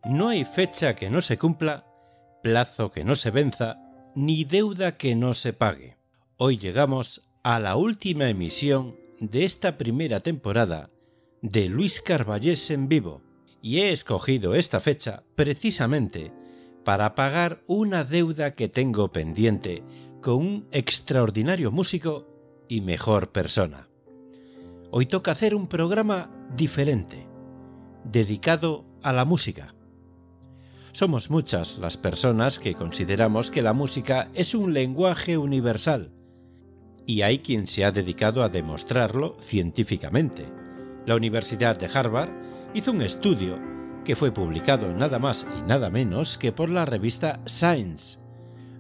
No hay fecha que no se cumpla, plazo que no se venza, ni deuda que no se pague. Hoy llegamos a la última emisión de esta primera temporada de Luis Carballés en vivo, y he escogido esta fecha precisamente para pagar una deuda que tengo pendiente con un extraordinario músico y mejor persona. Hoy toca hacer un programa diferente, dedicado a la música. Somos muchas las personas que consideramos que la música es un lenguaje universal, y hay quien se ha dedicado a demostrarlo científicamente. La Universidad de Harvard hizo un estudio que fue publicado nada más y nada menos que por la revista Science.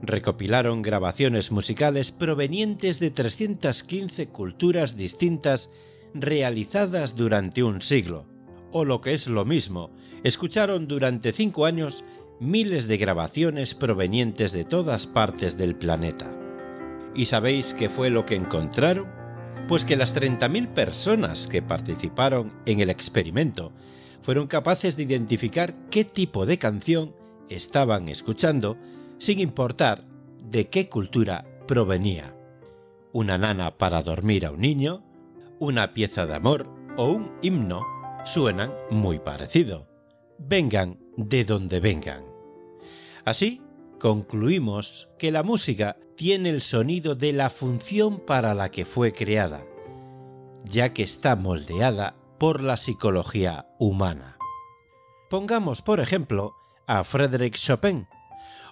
Recopilaron grabaciones musicales provenientes de 315 culturas distintas realizadas durante un siglo. O lo que es lo mismo, escucharon durante 5 años miles de grabaciones provenientes de todas partes del planeta. ¿Y sabéis qué fue lo que encontraron? Pues que las 30.000 personas que participaron en el experimento fueron capaces de identificar qué tipo de canción estaban escuchando sin importar de qué cultura provenía. Una nana para dormir a un niño, una pieza de amor o un himno suenan muy parecido, vengan de donde vengan. Así, concluimos que la música tiene el sonido de la función para la que fue creada, ya que está moldeada por la psicología humana. Pongamos, por ejemplo, a Frédéric Chopin.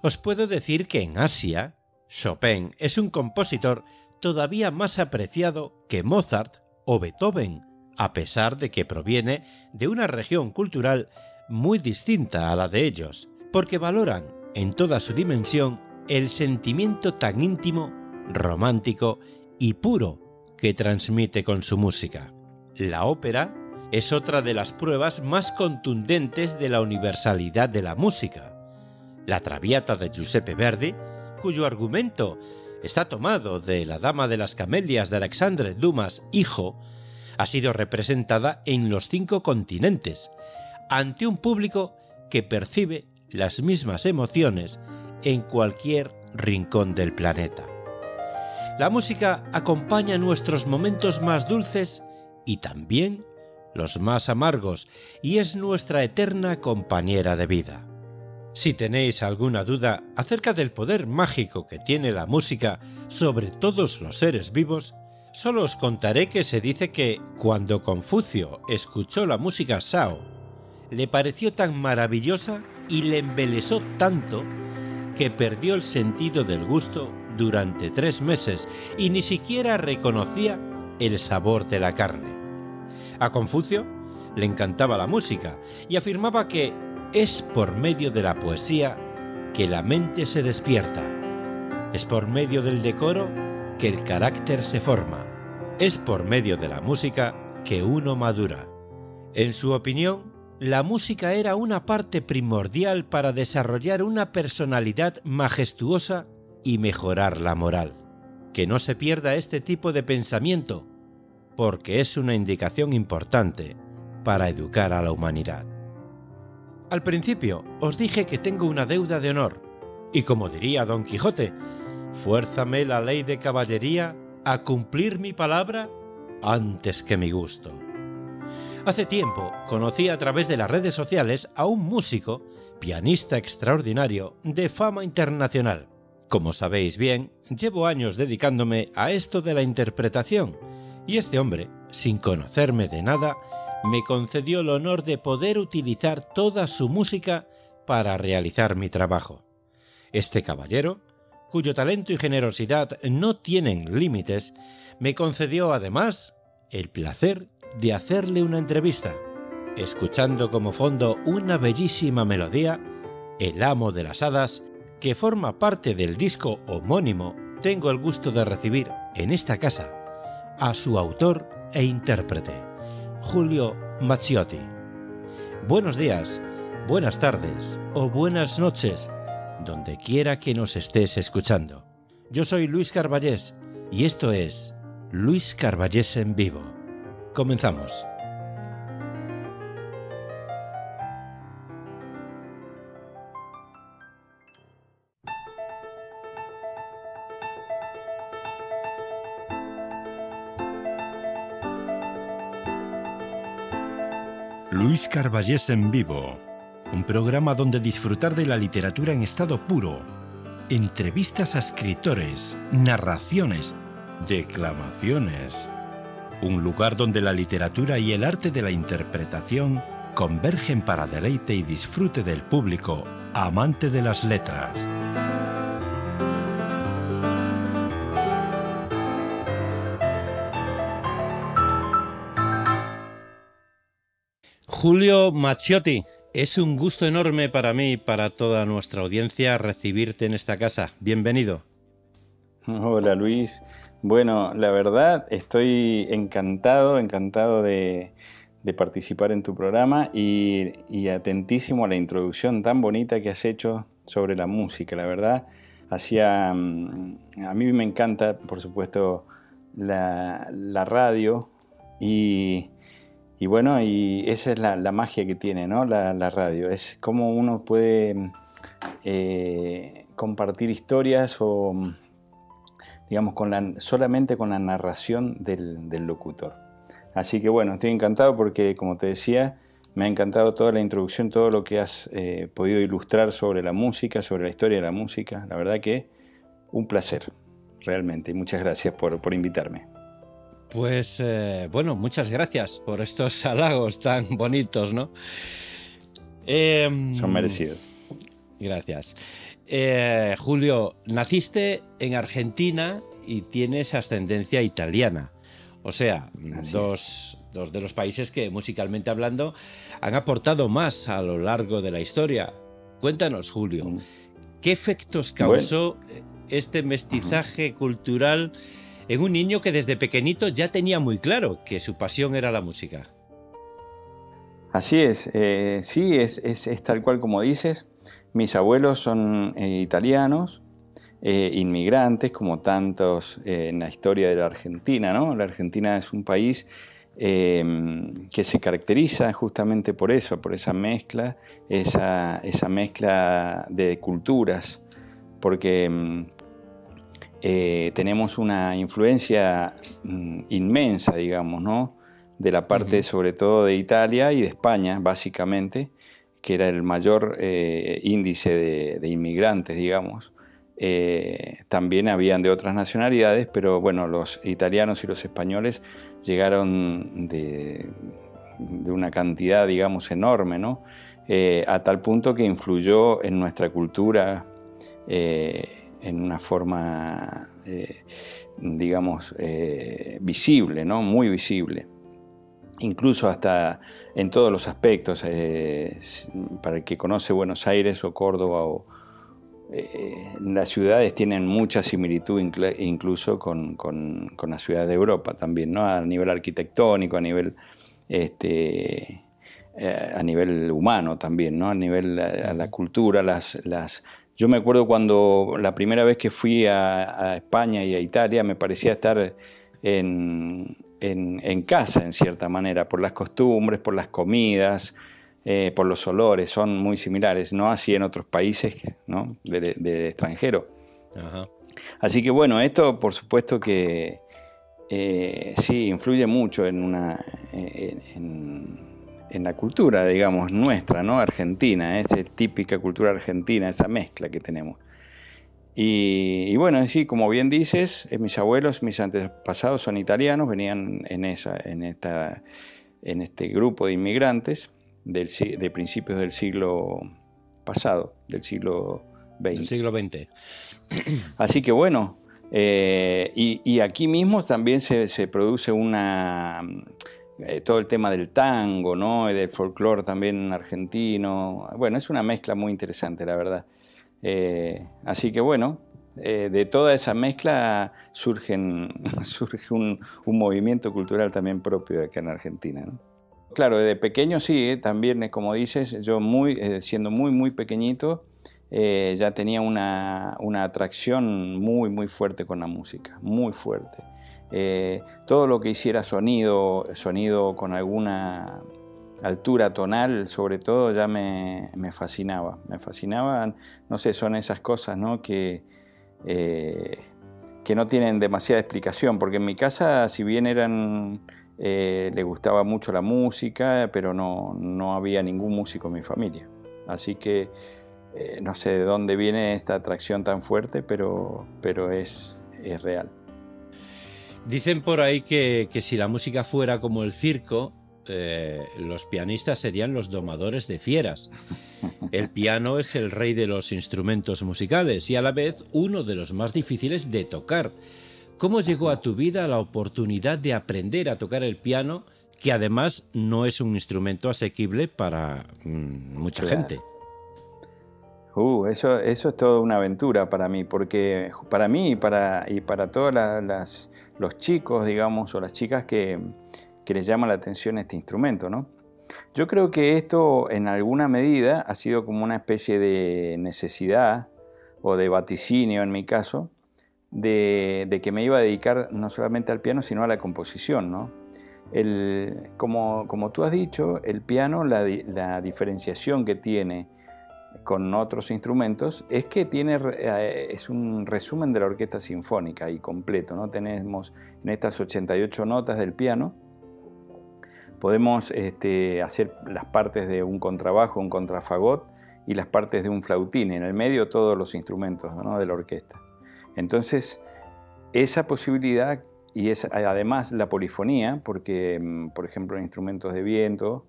Os puedo decir que en Asia, Chopin es un compositor todavía más apreciado que Mozart o Beethoven, a pesar de que proviene de una región cultural muy distinta a la de ellos, porque valoran en toda su dimensión el sentimiento tan íntimo, romántico y puro que transmite con su música. La ópera es otra de las pruebas más contundentes de la universalidad de la música. La Traviata de Giuseppe Verdi, cuyo argumento está tomado de La Dama de las Camelias de Alexandre Dumas, hijo, ha sido representada en los 5 continentes, ante un público que percibe las mismas emociones en cualquier rincón del planeta. La música acompaña nuestros momentos más dulces y también los más amargos, y es nuestra eterna compañera de vida. Si tenéis alguna duda acerca del poder mágico que tiene la música sobre todos los seres vivos, solo os contaré que se dice que cuando Confucio escuchó la música Shao, le pareció tan maravillosa y le embelesó tanto que perdió el sentido del gusto durante 3 meses y ni siquiera reconocía el sabor de la carne. A Confucio le encantaba la música y afirmaba que es por medio de la poesía que la mente se despierta, es por medio del decoro que el carácter se forma, es por medio de la música que uno madura. En su opinión, la música era una parte primordial para desarrollar una personalidad majestuosa y mejorar la moral. Que no se pierda este tipo de pensamiento, porque es una indicación importante para educar a la humanidad. Al principio os dije que tengo una deuda de honor, y como diría Don Quijote, fuérzame la ley de caballería a cumplir mi palabra antes que mi gusto. Hace tiempo conocí a través de las redes sociales a un músico, pianista extraordinario de fama internacional. Como sabéis bien, llevo años dedicándome a esto de la interpretación, y este hombre, sin conocerme de nada, me concedió el honor de poder utilizar toda su música para realizar mi trabajo. Este caballero, cuyo talento y generosidad no tienen límites, me concedió además el placer de hacerle una entrevista, escuchando como fondo una bellísima melodía, El amo de las hadas, que forma parte del disco homónimo. Tengo el gusto de recibir en esta casa a su autor e intérprete, Julio Mazziotti. Buenos días, buenas tardes o buenas noches, donde quiera que nos estés escuchando. Yo soy Luis Carballés y esto es Luis Carballés en vivo. Comenzamos. Luis Carballés en vivo, un programa donde disfrutar de la literatura en estado puro, entrevistas a escritores, narraciones, declamaciones, un lugar donde la literatura y el arte de la interpretación convergen para deleite y disfrute del público amante de las letras. Julio Macciotti, es un gusto enorme para mí y para toda nuestra audiencia recibirte en esta casa. Bienvenido. Hola Luis. Bueno, la verdad estoy encantado de participar en tu programa y atentísimo a la introducción tan bonita que has hecho sobre la música. La verdad, a mí me encanta, por supuesto, la radio y bueno, y esa es la magia que tiene, ¿no? La radio. Es cómo uno puede compartir historias o, digamos, solamente con la narración del locutor. Así que bueno, estoy encantado porque, como te decía, me ha encantado toda la introducción, todo lo que has podido ilustrar sobre la música, sobre la historia de la música. La verdad que un placer, realmente. Y muchas gracias por invitarme. Pues bueno, muchas gracias por estos halagos tan bonitos, ¿no? Son merecidos. Gracias. Julio, naciste en Argentina y tienes ascendencia italiana. O sea, dos de los países que, musicalmente hablando, han aportado más a lo largo de la historia. Cuéntanos, Julio, ¿qué efectos causó este mestizaje cultural en un niño que desde pequeñito ya tenía muy claro que su pasión era la música? Así es, sí, es tal cual como dices. Mis abuelos son italianos, inmigrantes, como tantos en la historia de la Argentina, ¿no? La Argentina es un país que se caracteriza justamente por eso, por esa mezcla de culturas, porque tenemos una influencia inmensa, digamos, ¿no? De la parte sobre todo de Italia y de España, básicamente, que era el mayor índice de inmigrantes, digamos. También habían de otras nacionalidades, pero bueno, los italianos y los españoles llegaron de una cantidad, digamos, enorme, ¿no? A tal punto que influyó en nuestra cultura en una forma, digamos, visible, ¿no? Muy visible. Incluso hasta en todos los aspectos, para el que conoce Buenos Aires o Córdoba, las ciudades tienen mucha similitud incluso con las ciudades de Europa también, ¿no? A nivel arquitectónico, a nivel humano también, ¿no? A nivel a la cultura, Yo me acuerdo cuando la primera vez que fui a España y a Italia me parecía estar en casa, en cierta manera, por las costumbres, por las comidas, por los olores, son muy similares, no así en otros países, ¿no? del extranjero. Ajá. Así que bueno, esto por supuesto que sí, influye mucho en la cultura, digamos, nuestra, ¿no? Argentina, esa típica cultura argentina, esa mezcla que tenemos. Y bueno, sí, como bien dices, mis abuelos, mis antepasados son italianos, venían en este grupo de inmigrantes de principios del siglo pasado, del siglo XX. Del siglo XX. Así que bueno, y aquí mismo también se produce todo el tema del tango, ¿no? Y del folclore también argentino. Bueno, es una mezcla muy interesante, la verdad. Así que bueno, de toda esa mezcla surge un movimiento cultural también propio de acá en Argentina, ¿no? Claro, desde pequeño sí, también, como dices, yo siendo muy pequeñito, ya tenía una atracción muy fuerte con la música, muy fuerte. Todo lo que hiciera sonido con alguna altura tonal, sobre todo, ya me fascinaba. Me fascinaban, no sé, son esas cosas, ¿no? que no tienen demasiada explicación, porque en mi casa, si bien eran le gustaba mucho la música, pero no había ningún músico en mi familia. Así que no sé de dónde viene esta atracción tan fuerte, pero es real. Dicen por ahí que si la música fuera como el circo, los pianistas serían los domadores de fieras. El piano es el rey de los instrumentos musicales y a la vez uno de los más difíciles de tocar. ¿Cómo llegó a tu vida la oportunidad de aprender a tocar el piano, que además no es un instrumento asequible para mucha gente? Eso es toda una aventura para mí, porque para mí y para todos los chicos, digamos, o las chicas que les llama la atención este instrumento, ¿no? Yo creo que esto en alguna medida ha sido como una especie de necesidad o de vaticinio en mi caso, de que me iba a dedicar no solamente al piano, sino a la composición, ¿no? Como tú has dicho, el piano, la diferenciación que tiene con otros instrumentos es que es un resumen de la orquesta sinfónica y completo, ¿no? Tenemos en estas 88 notas del piano, podemos hacer las partes de un contrabajo, un contrafagot y las partes de un flautín, en el medio todos los instrumentos, ¿no?, de la orquesta. Entonces, esa posibilidad y además la polifonía, porque, por ejemplo, instrumentos de viento,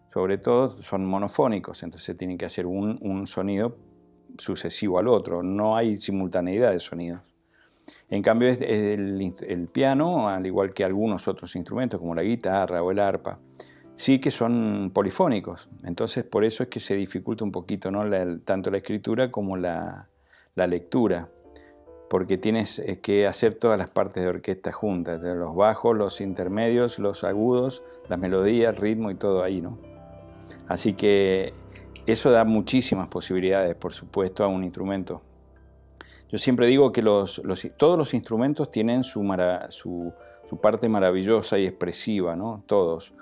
sobre todo, son monofónicos, entonces tienen que hacer un sonido sucesivo al otro, no hay simultaneidad de sonidos. En cambio, el piano, al igual que algunos otros instrumentos, como la guitarra o el arpa, sí que son polifónicos, entonces por eso es que se dificulta un poquito, ¿no?, tanto la escritura como la lectura, porque tienes que hacer todas las partes de orquesta juntas, los bajos, los intermedios, los agudos, las melodías, el ritmo y todo ahí, ¿no? Así que eso da muchísimas posibilidades, por supuesto, a un instrumento. Yo siempre digo que todos los instrumentos tienen su parte maravillosa y expresiva, ¿no? Todos.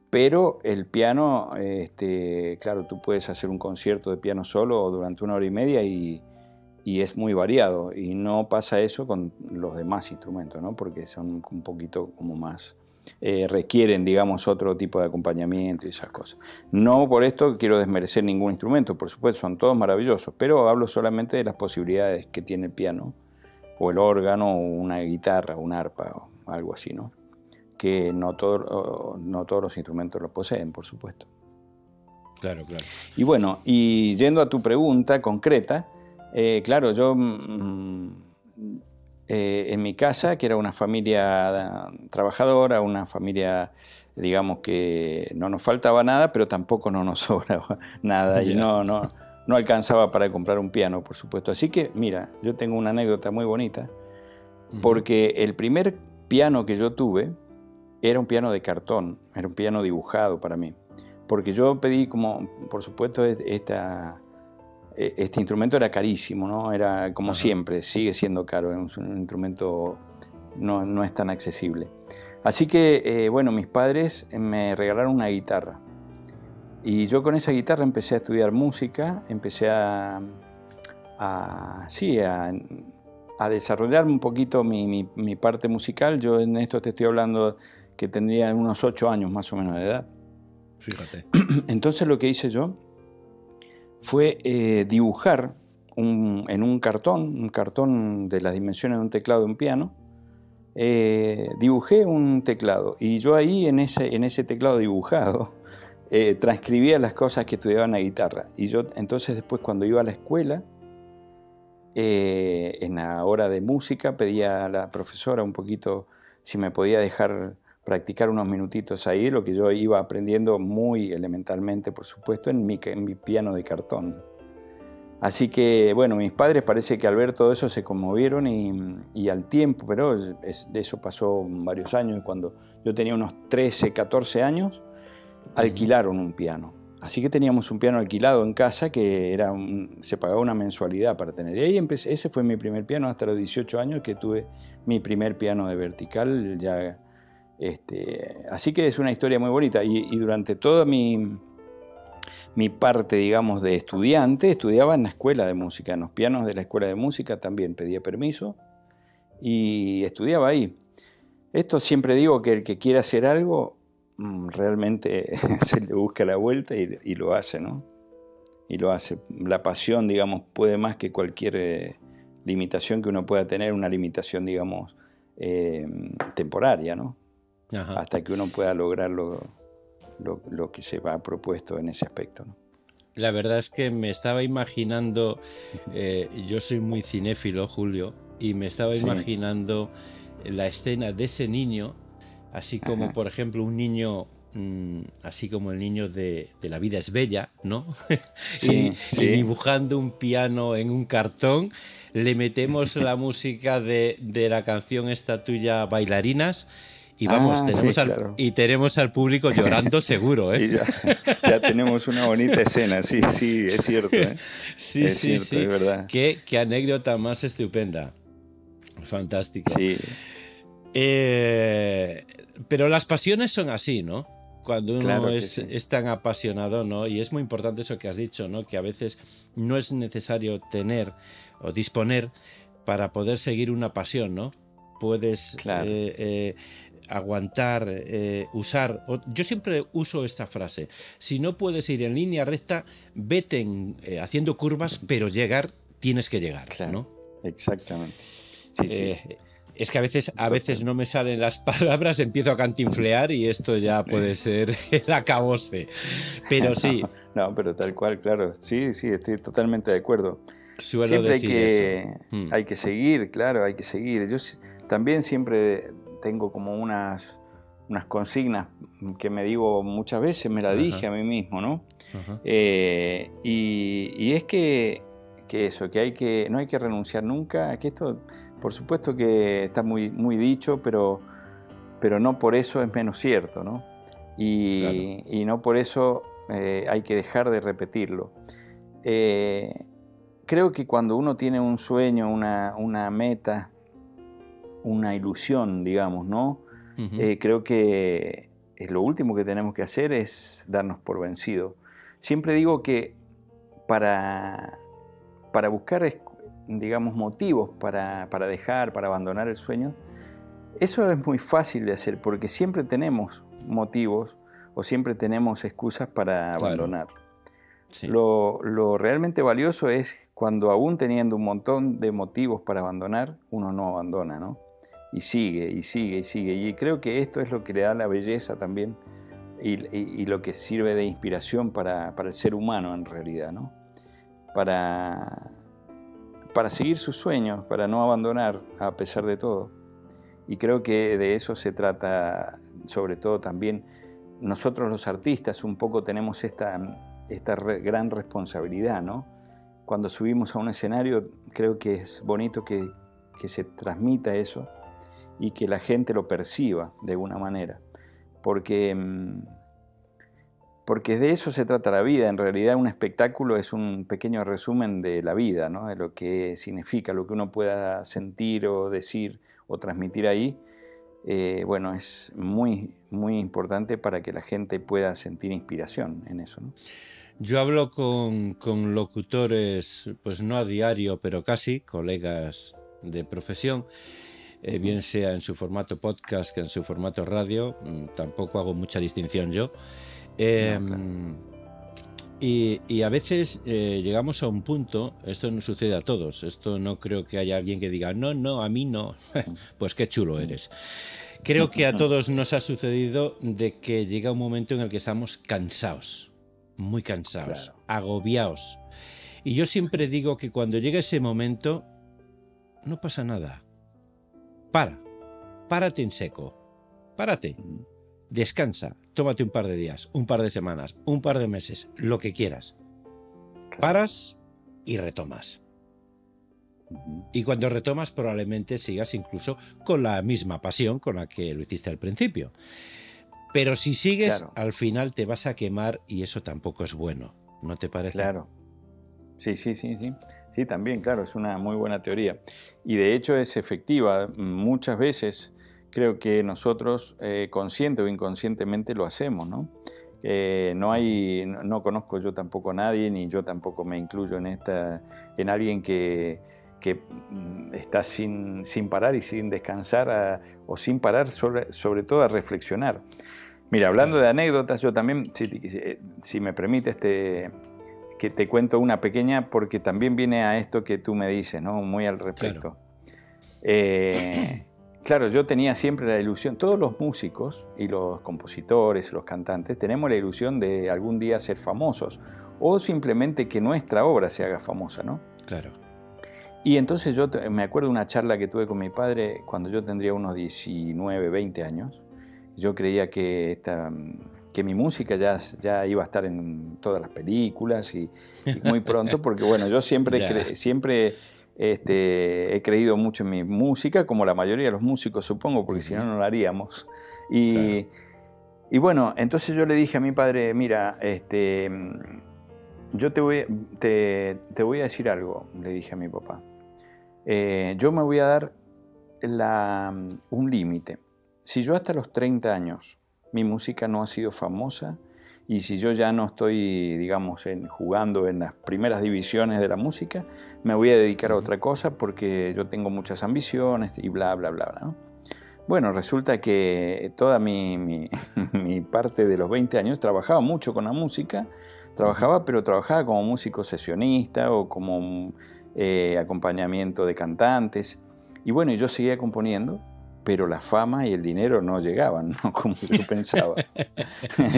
Pero el piano, claro, tú puedes hacer un concierto de piano solo durante 1 hora y media y es muy variado. Y no pasa eso con los demás instrumentos, ¿no? Porque son un poquito como más... requieren, digamos, otro tipo de acompañamiento y esas cosas. No por esto quiero desmerecer ningún instrumento, por supuesto, son todos maravillosos, pero hablo solamente de las posibilidades que tiene el piano, o el órgano, o una guitarra, un arpa, o algo así, ¿no? Que no todos los instrumentos lo poseen, por supuesto. Claro, claro. Y bueno, y yendo a tu pregunta concreta, claro, yo... en mi casa, que era una familia trabajadora, una familia, digamos, que no nos faltaba nada, pero tampoco no nos sobraba nada y no alcanzaba para comprar un piano, por supuesto. Así que, mira, yo tengo una anécdota muy bonita, porque el primer piano que yo tuve era un piano de cartón, era un piano dibujado para mí, porque yo pedí como, por supuesto, este instrumento era carísimo, ¿no? Era como siempre, sigue siendo caro, es un instrumento no es tan accesible. Así que, bueno, mis padres me regalaron una guitarra. Y yo con esa guitarra empecé a estudiar música, empecé a desarrollar un poquito mi parte musical. Yo en esto te estoy hablando que tendría unos 8 años más o menos de edad. Fíjate. Entonces lo que hice yo fue dibujar en un cartón de las dimensiones de un teclado de un piano, dibujé un teclado y yo ahí en ese teclado dibujado transcribía las cosas que estudiaba en la guitarra. Y yo entonces después cuando iba a la escuela, en la hora de música, pedía a la profesora un poquito si me podía dejar practicar unos minutitos ahí, lo que yo iba aprendiendo muy elementalmente, por supuesto, en mi piano de cartón. Así que, bueno, mis padres parece que al ver todo eso se conmovieron y al tiempo, pero eso pasó varios años, cuando yo tenía unos 13, 14 años, alquilaron un piano. Así que teníamos un piano alquilado en casa que se pagaba una mensualidad para tener. Y ahí ese fue mi primer piano hasta los 18 años que tuve mi primer piano de vertical. Así que es una historia muy bonita. Y durante toda mi parte, digamos, de estudiante, estudiaba en la escuela de música, en los pianos de la escuela de música también pedía permiso y estudiaba ahí. Esto siempre digo que el que quiere hacer algo, realmente se le busca la vuelta y lo hace, ¿no? Y lo hace. La pasión, digamos, puede más que cualquier limitación que uno pueda tener, una limitación, digamos, temporaria, ¿no? Ajá. Hasta que uno pueda lograr lo que se va propuesto en ese aspecto, ¿no? La verdad es que me estaba imaginando, yo soy muy cinéfilo, Julio, y me estaba imaginando la escena de ese niño, así como, por ejemplo, un niño, así como el niño de La vida es bella, ¿no? y dibujando un piano en un cartón, le metemos la música de la canción esta tuya, Bailarinas, y vamos, tenemos al público llorando seguro, ¿eh? Y ya tenemos una bonita escena, sí, es cierto, ¿eh? Sí, es verdad. Qué anécdota más estupenda. Fantástico. Sí. Pero las pasiones son así, ¿no? Cuando uno es tan apasionado, ¿no? Y es muy importante eso que has dicho, ¿no? Que a veces no es necesario tener o disponer para poder seguir una pasión, ¿no? Puedes aguantar, usar. Yo siempre uso esta frase: si no puedes ir en línea recta, vete haciendo curvas, pero tienes que llegar, ¿no? Exactamente. Es que a veces no me salen las palabras, empiezo a cantinflear y esto ya puede ser el acabose. Pero sí. No, pero tal cual, claro. Sí, estoy totalmente de acuerdo. Siempre hay que seguir, claro, hay que seguir. Yo también siempre tengo como unas consignas que me digo muchas veces, me la dije a mí mismo, ¿no? Y es que no hay que renunciar nunca, que esto, por supuesto que está muy, muy dicho, pero no por eso es menos cierto, ¿no? Y no por eso hay que dejar de repetirlo. Creo que cuando uno tiene un sueño, una meta, una ilusión, digamos, ¿no? Creo que lo último que tenemos que hacer es darnos por vencido. Siempre digo que para buscar, digamos, motivos para dejar, para abandonar el sueño, eso es muy fácil de hacer porque siempre tenemos motivos o siempre tenemos excusas para abandonar. Sí. Lo realmente valioso es cuando, aún teniendo un montón de motivos para abandonar, uno no abandona, ¿no? Y sigue. Y creo que esto es lo que le da la belleza también y lo que sirve de inspiración para el ser humano en realidad, ¿no? Para seguir sus sueños, para no abandonar a pesar de todo. Y creo que de eso se trata, sobre todo también nosotros los artistas un poco tenemos esta gran responsabilidad, ¿no? Cuando subimos a un escenario, creo que es bonito que se transmita eso y que la gente lo perciba de alguna manera, porque de eso se trata la vida. En realidad un espectáculo es un pequeño resumen de la vida, ¿no? De lo que significa, lo que uno pueda sentir o decir o transmitir ahí. Bueno, es muy, muy importante para que la gente pueda sentir inspiración en eso, ¿no? Yo hablo con locutores, pues no a diario, pero casi, colegas de profesión, bien sea en su formato podcast que en su formato radio. Tampoco hago mucha distinción yo. Y a veces llegamos a un punto, esto no sucede a todos, esto no creo que haya alguien que diga no, a mí no, pues qué chulo eres. Creo que a todos nos ha sucedido de que llega un momento en el que estamos cansados, muy cansados, agobiados. Y yo siempre digo que cuando llega ese momento, no pasa nada. Párate en seco, párate. Descansa, tómate un par de días, un par de semanas, un par de meses, lo que quieras. Paras y retomas. Y cuando retomas probablemente sigas incluso con la misma pasión con la que lo hiciste al principio. Pero si sigues, al final te vas a quemar y eso tampoco es bueno. ¿No te parece? Claro. Sí. Sí, también, claro, es una muy buena teoría. Y de hecho es efectiva. Muchas veces creo que nosotros, consciente o inconscientemente, lo hacemos, ¿no? No conozco yo tampoco a nadie, ni yo tampoco me incluyo en alguien que que estás sin parar y sin descansar, o sin parar sobre todo a reflexionar. Mira, hablando de anécdotas, yo también, si me permites, que te cuento una pequeña, porque también viene a esto que tú me dices, ¿no? Muy al respecto. Claro, yo tenía siempre la ilusión, todos los músicos y los compositores, los cantantes, tenemos la ilusión de algún día ser famosos, o simplemente que nuestra obra se haga famosa, ¿no? Claro. Y entonces yo me acuerdo de una charla que tuve con mi padre cuando yo tendría unos 19, 20 años. Yo creía que mi música ya iba a estar en todas las películas y muy pronto, porque bueno, yo siempre he creído mucho en mi música, como la mayoría de los músicos, supongo, porque si no, no lo haríamos. Y bueno, entonces yo le dije a mi padre, mira, yo te voy a decir algo, le dije a mi papá. Yo me voy a dar un límite. Si yo hasta los 30 años mi música no ha sido famosa, y si yo ya no estoy, digamos, jugando en las primeras divisiones de la música, me voy a dedicar a otra cosa porque yo tengo muchas ambiciones y bla, bla, bla, bla, ¿no? Bueno, resulta que toda mi parte de los 20 años trabajaba mucho con la música, pero trabajaba como músico sesionista o como acompañamiento de cantantes. Y bueno, yo seguía componiendo, pero la fama y el dinero no llegaban, ¿no? Como yo pensaba.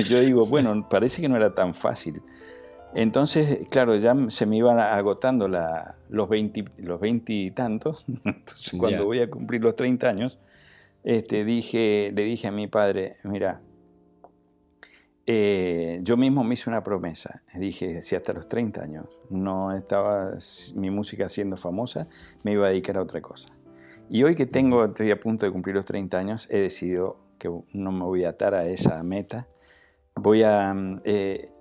Yo digo, bueno, parece que no era tan fácil. Entonces, claro, ya se me iban agotando los 20 y tantos. Entonces, cuando voy a cumplir los 30 años, le dije a mi padre, mira, yo mismo me hice una promesa. Dije, si hasta los 30 años no estaba mi música siendo famosa, me iba a dedicar a otra cosa. Y hoy que estoy a punto de cumplir los 30 años, he decidido que no me voy a atar a esa meta.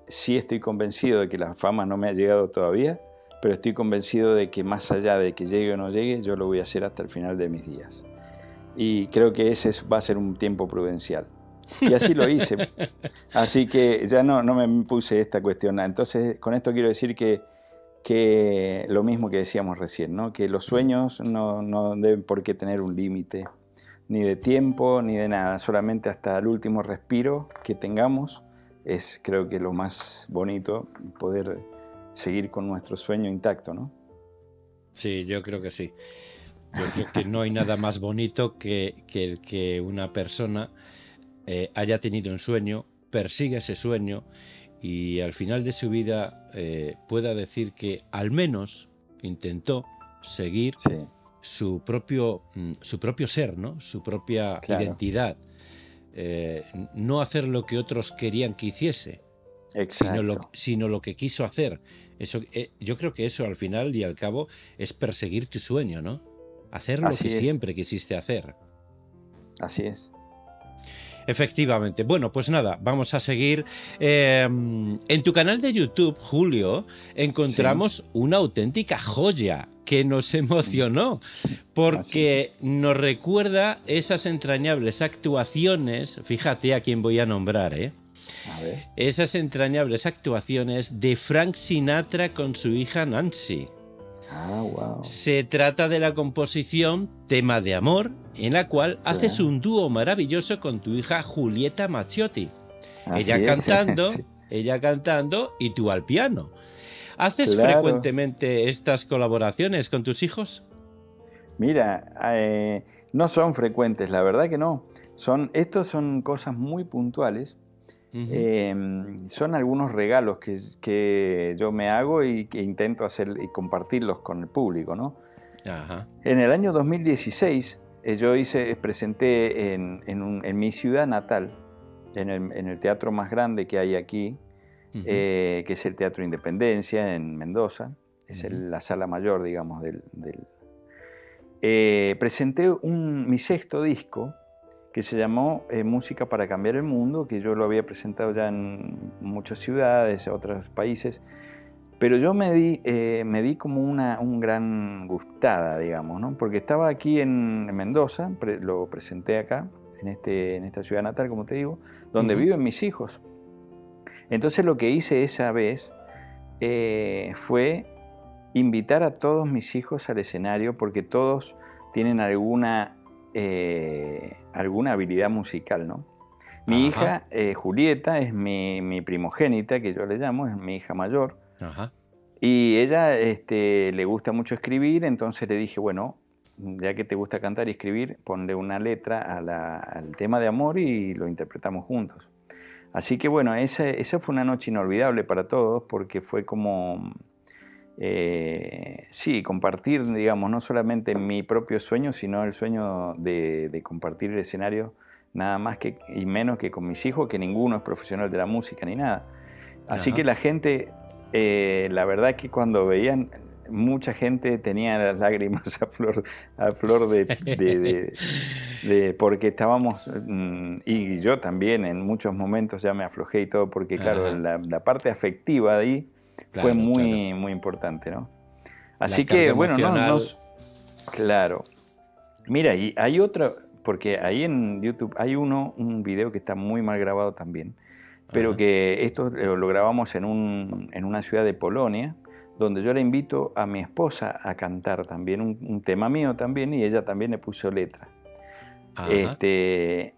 Sí estoy convencido de que la fama no me ha llegado todavía, pero estoy convencido de que más allá de que llegue o no llegue, yo lo voy a hacer hasta el final de mis días. Y creo que ese va a ser un tiempo prudencial. Y así lo hice. Así que ya no me puse esta cuestión. Entonces, con esto quiero decir que lo mismo que decíamos recién, ¿no? Que los sueños no deben por qué tener un límite, ni de tiempo, ni de nada. Solamente hasta el último respiro que tengamos es, creo que lo más bonito, poder seguir con nuestro sueño intacto, ¿no? Sí, yo creo que sí. Yo creo que no hay nada más bonito que el que una persona haya tenido un sueño, persiga ese sueño y al final de su vida pueda decir que al menos intentó seguir su propio ser, ¿no? Su propia identidad. No hacer lo que otros querían que hiciese, sino lo que quiso hacer. Eso, yo creo que eso al final y al cabo es perseguir tu sueño, ¿no? Hacer lo que siempre quisiste hacer. Así es. Efectivamente. Bueno, pues nada, vamos a seguir. En tu canal de YouTube, Julio, encontramos una auténtica joya que nos emocionó, porque nos recuerda esas entrañables actuaciones, fíjate a quién voy a nombrar, A ver. Esas entrañables actuaciones de Frank Sinatra con su hija Nancy. Wow. Se trata de la composición Tema de Amor, en la cual haces un dúo maravilloso con tu hija Julieta Mazziotti. Ella cantando y tú al piano. ¿Haces frecuentemente estas colaboraciones con tus hijos? Mira, no son frecuentes, la verdad que no. Estos son cosas muy puntuales. Son algunos regalos que yo me hago y que intento hacer y compartirlos con el público, ¿no? Ajá. En el año 2016 yo presenté en mi ciudad natal, en el teatro más grande que hay aquí, que es el Teatro Independencia en Mendoza, es la sala mayor, digamos, presenté mi sexto disco, que se llamó Música para Cambiar el Mundo, que yo lo había presentado ya en muchas ciudades, otros países, pero yo me di como un gran gustada, digamos, ¿no? Porque estaba aquí en Mendoza, lo presenté acá, en esta ciudad natal, como te digo, donde viven mis hijos. Entonces lo que hice esa vez fue invitar a todos mis hijos al escenario porque todos tienen alguna habilidad musical, ¿no? Mi hija, Julieta, es mi primogénita, que yo le llamo, es mi hija mayor. Ajá. Y ella le gusta mucho escribir, entonces le dije, bueno, ya que te gusta cantar y escribir, ponle una letra al tema de amor y lo interpretamos juntos. Así que bueno, esa fue una noche inolvidable para todos porque fue como, sí, compartir, digamos, no solamente mi propio sueño, sino el sueño de compartir el escenario, nada más y menos que con mis hijos, que ninguno es profesional de la música ni nada. Así que la gente, la verdad que cuando veían, mucha gente tenía las lágrimas a flor de porque estábamos, y yo también en muchos momentos ya me aflojé y todo, porque claro, la parte afectiva de ahí fue muy importante, ¿no? Así que, bueno, claro. Mira, y hay otra, porque ahí en YouTube hay un video que está muy mal grabado también, pero que esto lo grabamos en una ciudad de Polonia, donde yo le invito a mi esposa a cantar también un tema mío también, y ella también le puso letra.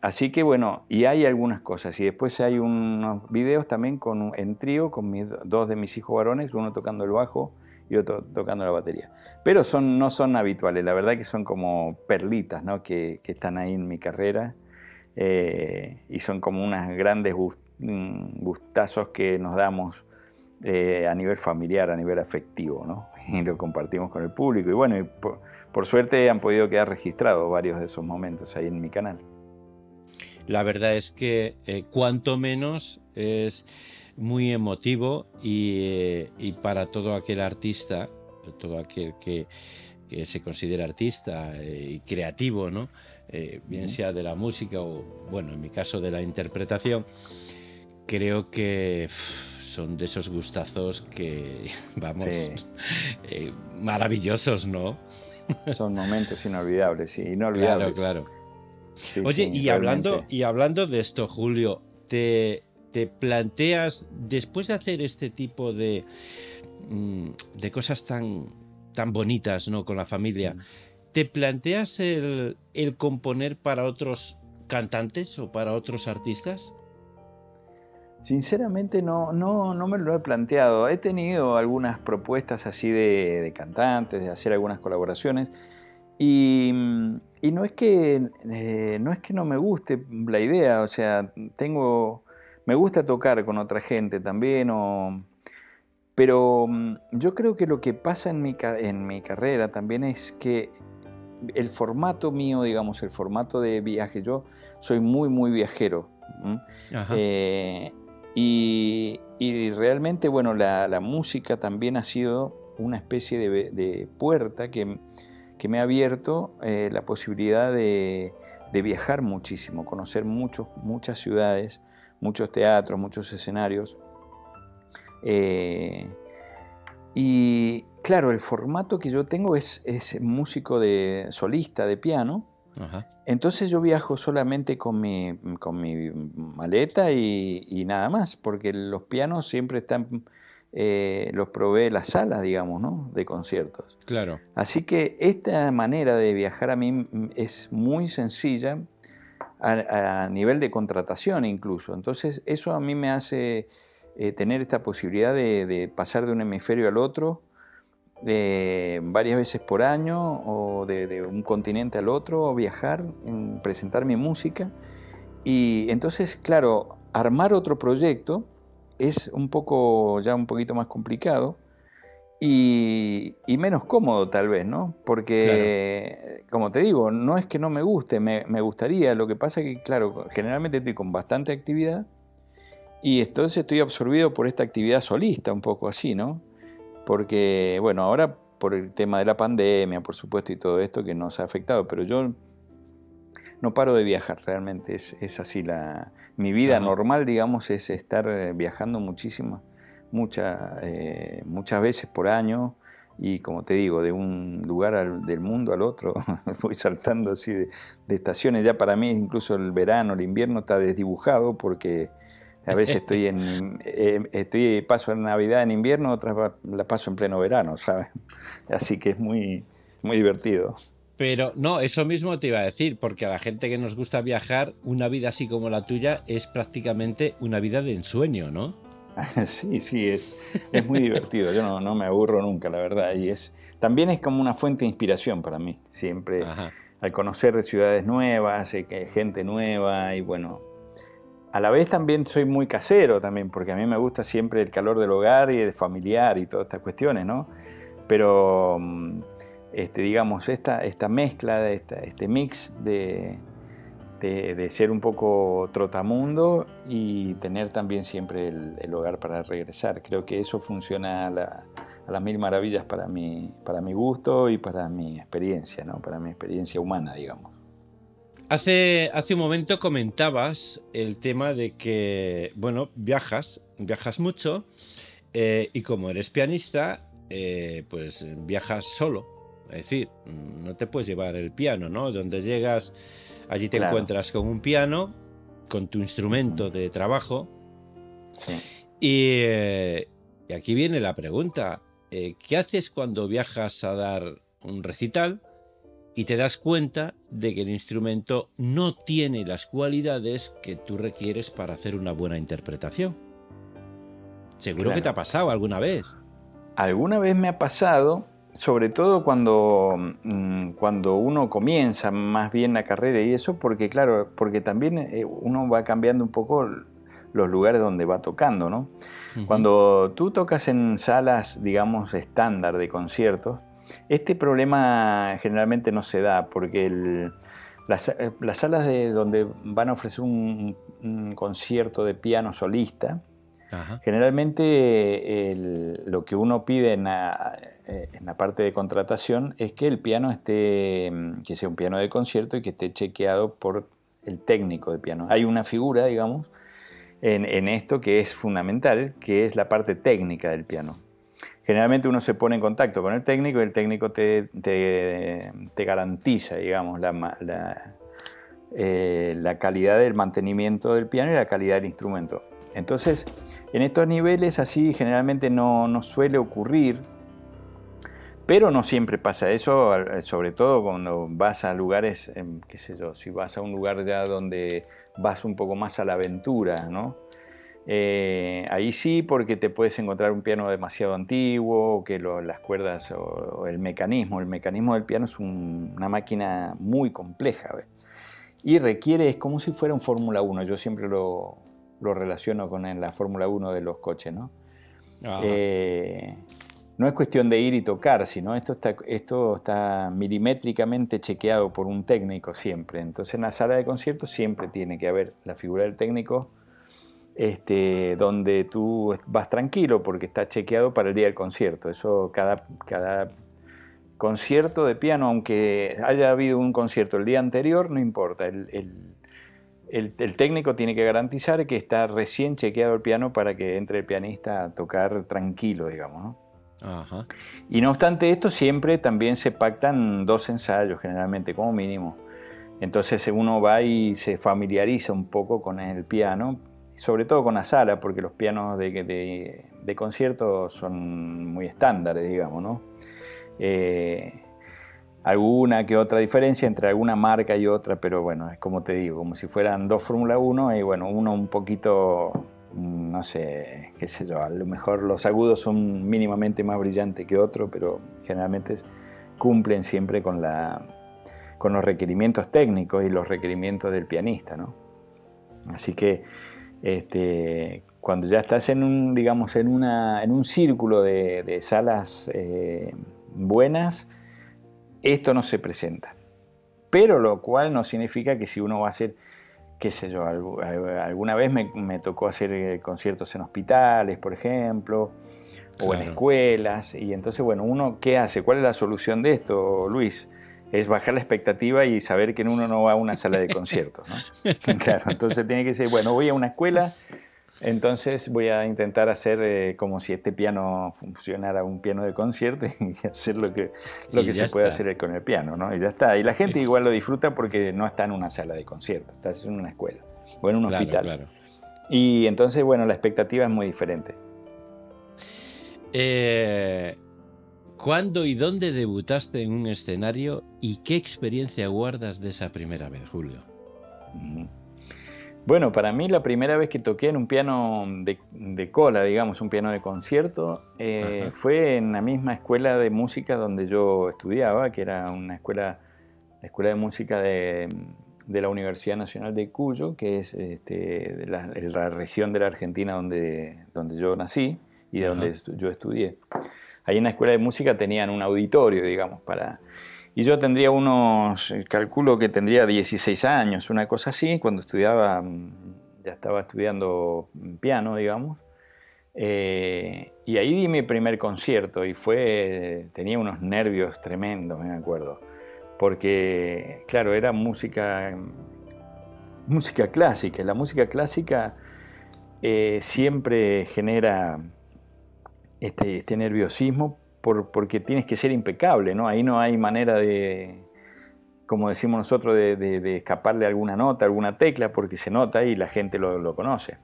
Así que bueno, y hay algunas cosas, y después hay unos videos también en trío con dos de mis hijos varones, uno tocando el bajo y otro tocando la batería. Pero no son habituales, la verdad que son como perlitas, ¿no? que están ahí en mi carrera, y son como unas grandes gustazos que nos damos a nivel familiar, a nivel afectivo, ¿no? Y lo compartimos con el público. Y bueno, por suerte han podido quedar registrados varios de esos momentos ahí en mi canal. La verdad es que cuanto menos es muy emotivo y para todo aquel artista, todo aquel que se considera artista y creativo, ¿no? Bien sea de la música o, bueno, en mi caso de la interpretación, creo que son de esos gustazos que, vamos, maravillosos, ¿no? Son momentos inolvidables, sí, inolvidables. Claro. Sí, oye, sí, y hablando de esto, Julio, ¿te planteas, después de hacer este tipo de cosas tan bonitas, ¿no?, con la familia, ¿te planteas el componer para otros cantantes o para otros artistas? Sinceramente no me lo he planteado. He tenido algunas propuestas así de cantantes, de hacer algunas colaboraciones, y no es que no me guste la idea, o sea, me gusta tocar con otra gente también, pero yo creo que lo que pasa en mi carrera también es que el formato mío, digamos, el formato de viaje, yo soy muy viajero. Y realmente, bueno, la música también ha sido una especie de puerta que me ha abierto la posibilidad de viajar muchísimo, conocer muchas ciudades, muchos teatros, muchos escenarios. Y claro, el formato que yo tengo es músico solista de piano. Entonces yo viajo solamente con mi maleta y nada más, porque los pianos siempre están, los provee la sala, digamos, ¿no?, de conciertos. Claro. Así que esta manera de viajar a mí es muy sencilla a nivel de contratación incluso. Entonces eso a mí me hace tener esta posibilidad de pasar de un hemisferio al otro varias veces por año, o de un continente al otro, o viajar, presentar mi música. Y entonces, claro, armar otro proyecto es un poquito más complicado y menos cómodo tal vez, ¿no? Porque, claro, como te digo, no es que no me guste, me gustaría. Lo que pasa es que, claro, generalmente estoy con bastante actividad y entonces estoy absorbido por esta actividad solista, un poco así, ¿no? Porque, bueno, ahora por el tema de la pandemia, por supuesto, y todo esto que nos ha afectado, pero yo no paro de viajar, realmente es así. Mi vida normal, digamos, es estar viajando muchas veces por año, y como te digo, de un lugar del mundo al otro, voy saltando así de estaciones. Ya para mí incluso el verano, el invierno está desdibujado porque A veces paso en Navidad en invierno, otras la paso en pleno verano, ¿sabes? Así que es muy, muy divertido. Pero no, eso mismo te iba a decir, porque a la gente que nos gusta viajar, una vida así como la tuya es prácticamente una vida de ensueño, ¿no? Sí, es muy divertido. Yo no me aburro nunca, la verdad. Y también es como una fuente de inspiración para mí. Siempre, ajá, al conocer ciudades nuevas, gente nueva y bueno. A la vez también soy muy casero también, porque a mí me gusta siempre el calor del hogar y el familiar y todas estas cuestiones, ¿no? Pero digamos, esta mezcla, este mix de ser un poco trotamundo y tener también siempre el hogar para regresar. Creo que eso funciona a las mil maravillas para mi gusto y para mi experiencia, ¿no? Para mi experiencia humana, digamos. Hace un momento comentabas el tema de que, bueno, viajas mucho y como eres pianista, pues viajas solo. Es decir, no te puedes llevar el piano, ¿no? Donde llegas, allí te encuentras con un piano, con tu instrumento de trabajo. Sí. Y aquí viene la pregunta. ¿Qué haces cuando viajas a dar un recital y te das cuenta de que el instrumento no tiene las cualidades que tú requieres para hacer una buena interpretación? Seguro que te ha pasado alguna vez. Alguna vez me ha pasado, sobre todo cuando uno comienza más bien la carrera y eso, porque claro, porque también uno va cambiando un poco los lugares donde va tocando, ¿no? Uh-huh. Cuando tú tocas en salas, digamos, estándar de conciertos, este problema generalmente no se da, porque las salas donde van a ofrecer un concierto de piano solista, ajá, generalmente lo que uno pide en la parte de contratación es que el piano que sea un piano de concierto y que esté chequeado por el técnico de piano. Hay una figura, digamos, en esto que es fundamental, que es la parte técnica del piano. Generalmente uno se pone en contacto con el técnico y el técnico te garantiza, digamos, la calidad del mantenimiento del piano y la calidad del instrumento. Entonces, en estos niveles así generalmente no suele ocurrir, pero no siempre pasa eso, sobre todo cuando vas a lugares, qué sé yo, si vas a un lugar ya donde vas un poco más a la aventura, ¿no? Ahí sí, porque te puedes encontrar un piano demasiado antiguo, o que las cuerdas o el mecanismo del piano es una máquina muy compleja, ¿ves? Y requiere, es como si fuera un Fórmula 1, yo siempre lo relaciono con la Fórmula 1 de los coches, ¿no? No es cuestión de ir y tocar, sino esto está milimétricamente chequeado por un técnico siempre. Entonces en la sala de conciertos siempre tiene que haber la figura del técnico, donde tú vas tranquilo porque está chequeado para el día del concierto. Eso cada concierto de piano, aunque haya habido un concierto el día anterior, no importa. El técnico tiene que garantizar que está recién chequeado el piano para que entre el pianista a tocar tranquilo, digamos, ¿no? Ajá. Y no obstante esto, siempre también se pactan 2 ensayos, generalmente, como mínimo. Entonces uno va y se familiariza un poco con el piano, sobre todo con la sala, porque los pianos de concierto son muy estándares, digamos, ¿no? Alguna que otra diferencia entre alguna marca y otra, pero bueno, es como te digo, como si fueran 2 Fórmula 1 y bueno, uno un poquito, no sé, qué sé yo, a lo mejor los agudos son mínimamente más brillantes que otro, pero generalmente cumplen siempre con los requerimientos técnicos y los requerimientos del pianista, ¿no? Así que cuando ya estás en un círculo de salas buenas, esto no se presenta. Pero lo cual no significa que si uno va a hacer, qué sé yo, alguna vez me tocó hacer conciertos en hospitales, por ejemplo, o en escuelas, y entonces, bueno, uno, ¿qué hace? ¿Cuál es la solución de esto, Luis? Es bajar la expectativa y saber que uno no va a una sala de conciertos, ¿no? Claro, entonces tiene que ser, bueno, voy a una escuela, entonces voy a intentar hacer como si este piano funcionara un piano de concierto y hacer lo que se puede hacer con el piano, ¿no? Y ya está. Y la gente igual lo disfruta porque no está en una sala de concierto, está en una escuela o en un hospital. Claro. Y entonces, bueno, la expectativa es muy diferente. ¿Cuándo y dónde debutaste en un escenario y qué experiencia guardas de esa primera vez, Julio? Bueno, para mí la primera vez que toqué en un piano de cola, digamos, un piano de concierto, fue en la misma escuela de música donde yo estudiaba, que era una escuela, la Escuela de Música de la Universidad Nacional de Cuyo, que es de la región de la Argentina donde yo nací y de donde yo estudié. Ahí en la Escuela de Música tenían un auditorio, digamos, y yo tendría calculo que tendría 16 años, una cosa así, cuando estudiaba, ya estaba estudiando piano, digamos. Y ahí di mi primer concierto y tenía unos nervios tremendos, me acuerdo. Porque, claro, era música clásica. La música clásica siempre genera este nerviosismo porque tienes que ser impecable, ¿no? Ahí no hay manera de, como decimos nosotros, de escaparle alguna nota, alguna tecla, porque se nota y la gente lo conoce.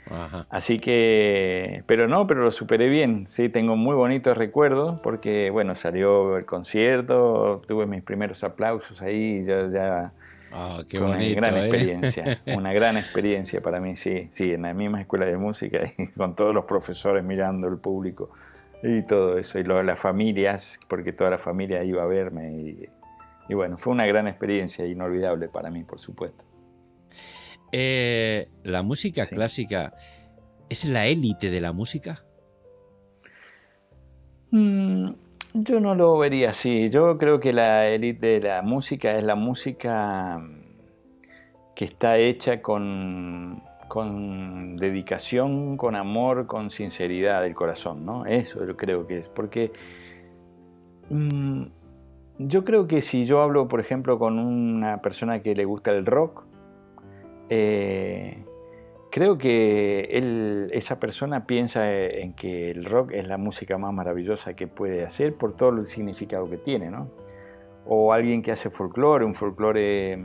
Ajá. Así que, pero lo superé bien, sí, tengo muy bonitos recuerdos porque, bueno, salió el concierto, tuve mis primeros aplausos ahí y ya qué fue bonito, una gran experiencia, una gran experiencia para mí, sí, en la misma escuela de música y con todos los profesores mirando el público y todo eso, y las familias, porque toda la familia iba a verme y bueno, fue una gran experiencia, inolvidable para mí, por supuesto. ¿La música clásica es la élite de la música? Yo no lo vería así. Yo creo que la élite de la música es la música que está hecha con dedicación, con amor, con sinceridad del corazón, ¿no? Eso yo creo que es. Porque yo creo que si yo hablo, por ejemplo, con una persona que le gusta el rock, creo que esa persona piensa en que el rock es la música más maravillosa que puede hacer por todo el significado que tiene, ¿no? O alguien que hace folclore, un folclore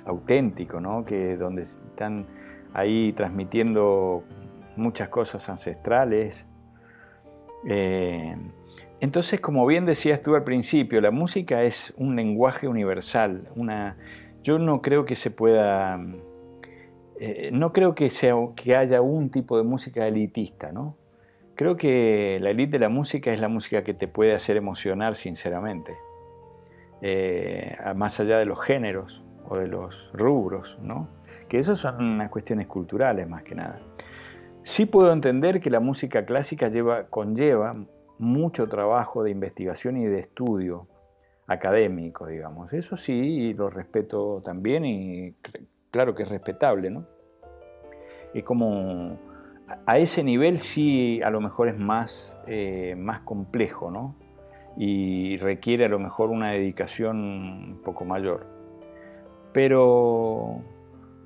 auténtico, ¿no? Donde están ahí transmitiendo muchas cosas ancestrales. Entonces, como bien decías tú al principio, la música es un lenguaje universal. Yo no creo que se pueda... no creo que haya un tipo de música elitista, ¿no? Creo que la élite de la música es la música que te puede hacer emocionar sinceramente, más allá de los géneros o de los rubros, ¿no? Que esos son unas cuestiones culturales más que nada. Sí puedo entender que la música clásica conlleva mucho trabajo de investigación y de estudio académico, digamos. Eso sí, lo respeto también y claro que es respetable, ¿no? Es como, a ese nivel sí a lo mejor es más complejo, ¿no? Y requiere a lo mejor una dedicación un poco mayor. Pero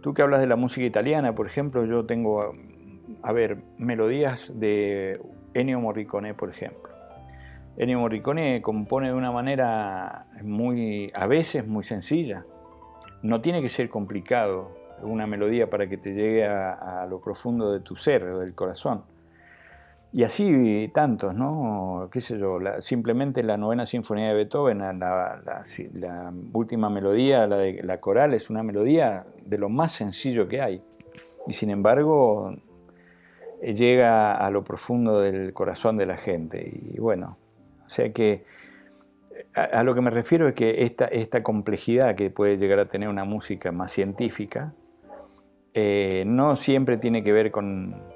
tú que hablas de la música italiana, por ejemplo, yo tengo, melodías de Ennio Morricone, por ejemplo. Ennio Morricone compone de una manera a veces muy sencilla. No tiene que ser complicado una melodía para que te llegue a lo profundo de tu ser, del corazón. Y así tantos, ¿no? Qué sé yo, simplemente la novena sinfonía de Beethoven, la última melodía, la coral, es una melodía de lo más sencillo que hay. Y sin embargo, llega a lo profundo del corazón de la gente. Y bueno, o sea que a lo que me refiero es que esta complejidad que puede llegar a tener una música más científica, no siempre tiene que ver con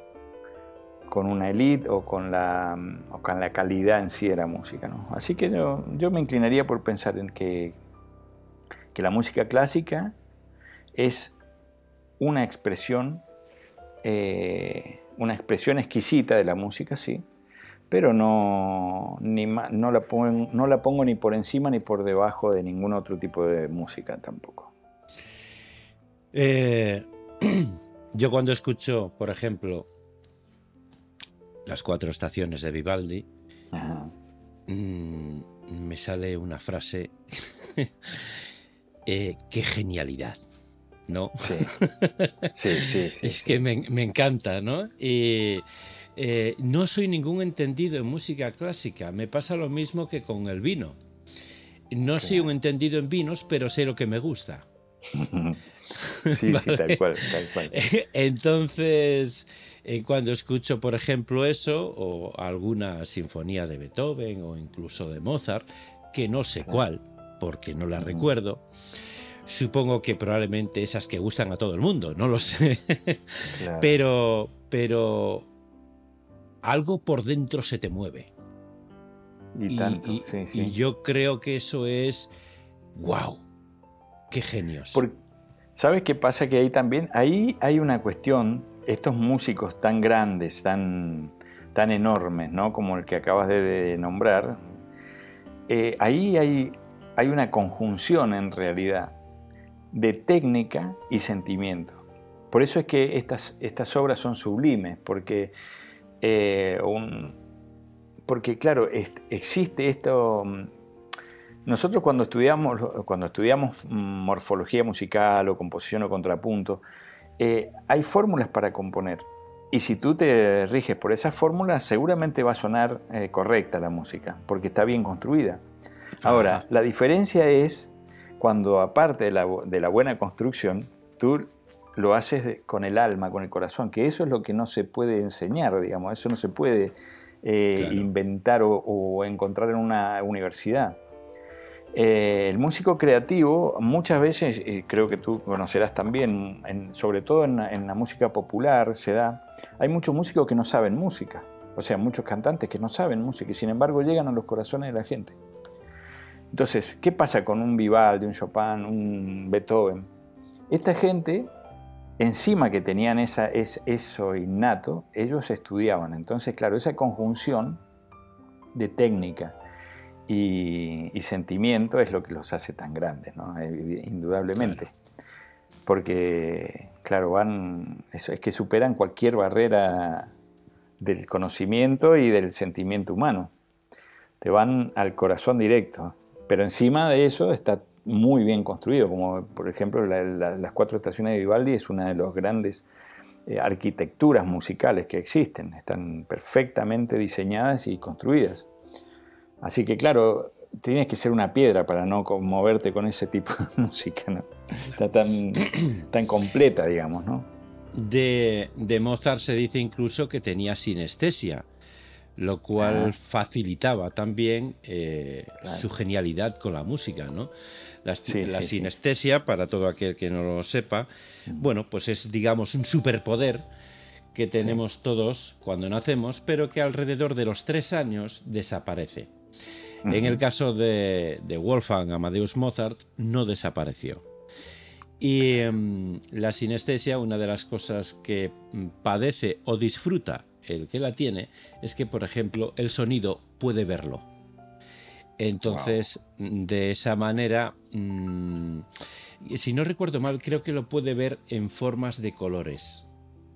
una élite o con la calidad en sí de la música, ¿no? Así que yo me inclinaría por pensar en que la música clásica es una expresión exquisita de la música, sí, pero no la pongo ni por encima ni por debajo de ningún otro tipo de música tampoco. Yo cuando escucho, por ejemplo, las 4 estaciones de Vivaldi, me sale una frase, qué genialidad. ¿no? Sí, sí, sí, sí, Es sí. que me encanta, ¿no? No soy ningún entendido en música clásica. Me pasa lo mismo que con el vino. No soy un Claro. entendido en vinos, pero sé lo que me gusta. Sí, sí, tal ¿Vale? cual, tal cual. Entonces, cuando escucho, por ejemplo, eso, o alguna sinfonía de Beethoven o incluso de Mozart, que no sé Claro. cuál, porque no la Ujú. recuerdo, supongo que probablemente esas que gustan a todo el mundo, no lo sé. Claro. Pero algo por dentro se te mueve. Y tanto, sí, Y sí. yo creo que eso es, wow, qué genios. Por- ¿Sabes qué pasa? Que ahí también, ahí hay una cuestión, estos músicos tan grandes, tan enormes, ¿no? Como el que acabas de nombrar, ahí hay una conjunción en realidad de técnica y sentimiento. Por eso es que estas obras son sublimes, eh, un- porque claro, existe esto. Nosotros cuando estudiamos morfología musical o composición o contrapunto, hay fórmulas para componer. Y si tú te riges por esas fórmulas, seguramente va a sonar correcta la música, porque está bien construida. Ahora, Ajá, la diferencia es cuando, aparte de la buena construcción, tú lo haces con el alma, con el corazón, que eso es lo que no se puede enseñar, digamos, eso no se puede claro, inventar o encontrar en una universidad. El músico creativo muchas veces, creo que tú conocerás también, sobre todo en la música popular se da, hay muchos músicos que no saben música, o sea, muchos cantantes que no saben música y sin embargo llegan a los corazones de la gente. Entonces, ¿qué pasa con un Vivaldi, un Chopin, un Beethoven? Esta gente, encima que tenían eso innato, ellos estudiaban. Entonces, claro, esa conjunción de técnica y sentimiento es lo que los hace tan grandes, ¿no? Indudablemente. claro. Porque, claro, es que superan cualquier barrera del conocimiento y del sentimiento humano. Te van al corazón directo. Pero encima de eso está muy bien construido, como por ejemplo las cuatro estaciones de Vivaldi es una de las grandes arquitecturas musicales que existen. Están perfectamente diseñadas y construidas. Así que claro, tienes que ser una piedra para no moverte con ese tipo de música, ¿no? Está tan completa, digamos, ¿no? De Mozart se dice incluso que tenía sinestesia, lo cual Ajá, facilitaba también su claro. genialidad con la música, ¿no? Sí, La sí, sí. sinestesia, para todo aquel que no lo sepa, bueno, pues es, digamos, un superpoder que Sí. tenemos todos cuando nacemos, pero que alrededor de los 3 años desaparece. En el Ujú. caso de Wolfgang Amadeus Mozart, no desapareció. Y la sinestesia, una de las cosas que padece o disfruta el que la tiene, es que, por ejemplo, el sonido puede verlo. Wow. Entonces, de esa manera, si no recuerdo mal, creo que lo puede ver en formas de colores,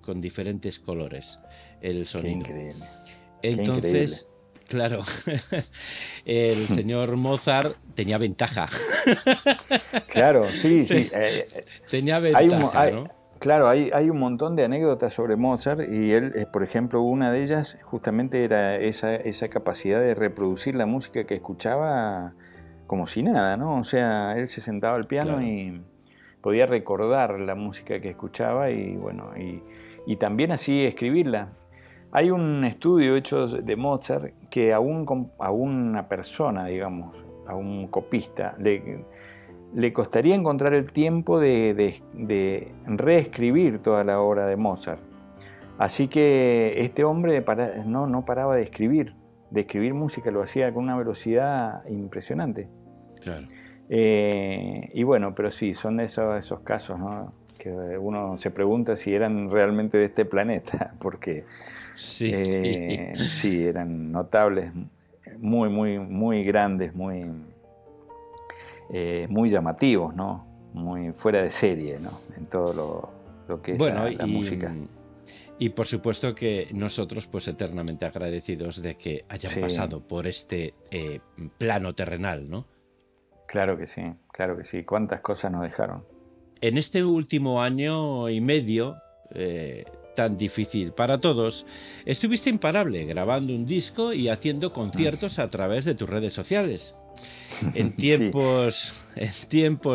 con diferentes colores, el Qué sonido. increíble. Qué increíble. Entonces, claro, el señor Mozart tenía ventaja. Claro, sí, Sí, sí. tenía Hay ventaja, ¿no? claro, hay un montón de anécdotas sobre Mozart y él, por ejemplo, una de ellas justamente era esa capacidad de reproducir la música que escuchaba como si nada, ¿no? O sea, él se sentaba al piano Claro. y podía recordar la música que escuchaba y bueno, y también así escribirla. Hay un estudio hecho de Mozart que a una persona, digamos, a un copista, le costaría encontrar el tiempo de reescribir toda la obra de Mozart. Así que este hombre no paraba de escribir música, lo hacía con una velocidad impresionante. Claro. Y bueno, pero sí, son esos casos, ¿no? Que uno se pregunta si eran realmente de este planeta, porque Sí, sí. sí, eran notables, muy, muy, muy grandes, muy llamativos, ¿no? Muy fuera de serie, ¿no? En todo lo que es Bueno, la música. y por supuesto que nosotros, pues eternamente agradecidos de que hayan Sí, pasado por este plano terrenal, ¿no? claro que sí, claro que sí. ¿Cuántas cosas nos dejaron? en este último año y medio, tan difícil para todos, estuviste imparable grabando un disco y haciendo conciertos a través de tus redes sociales. En tiempos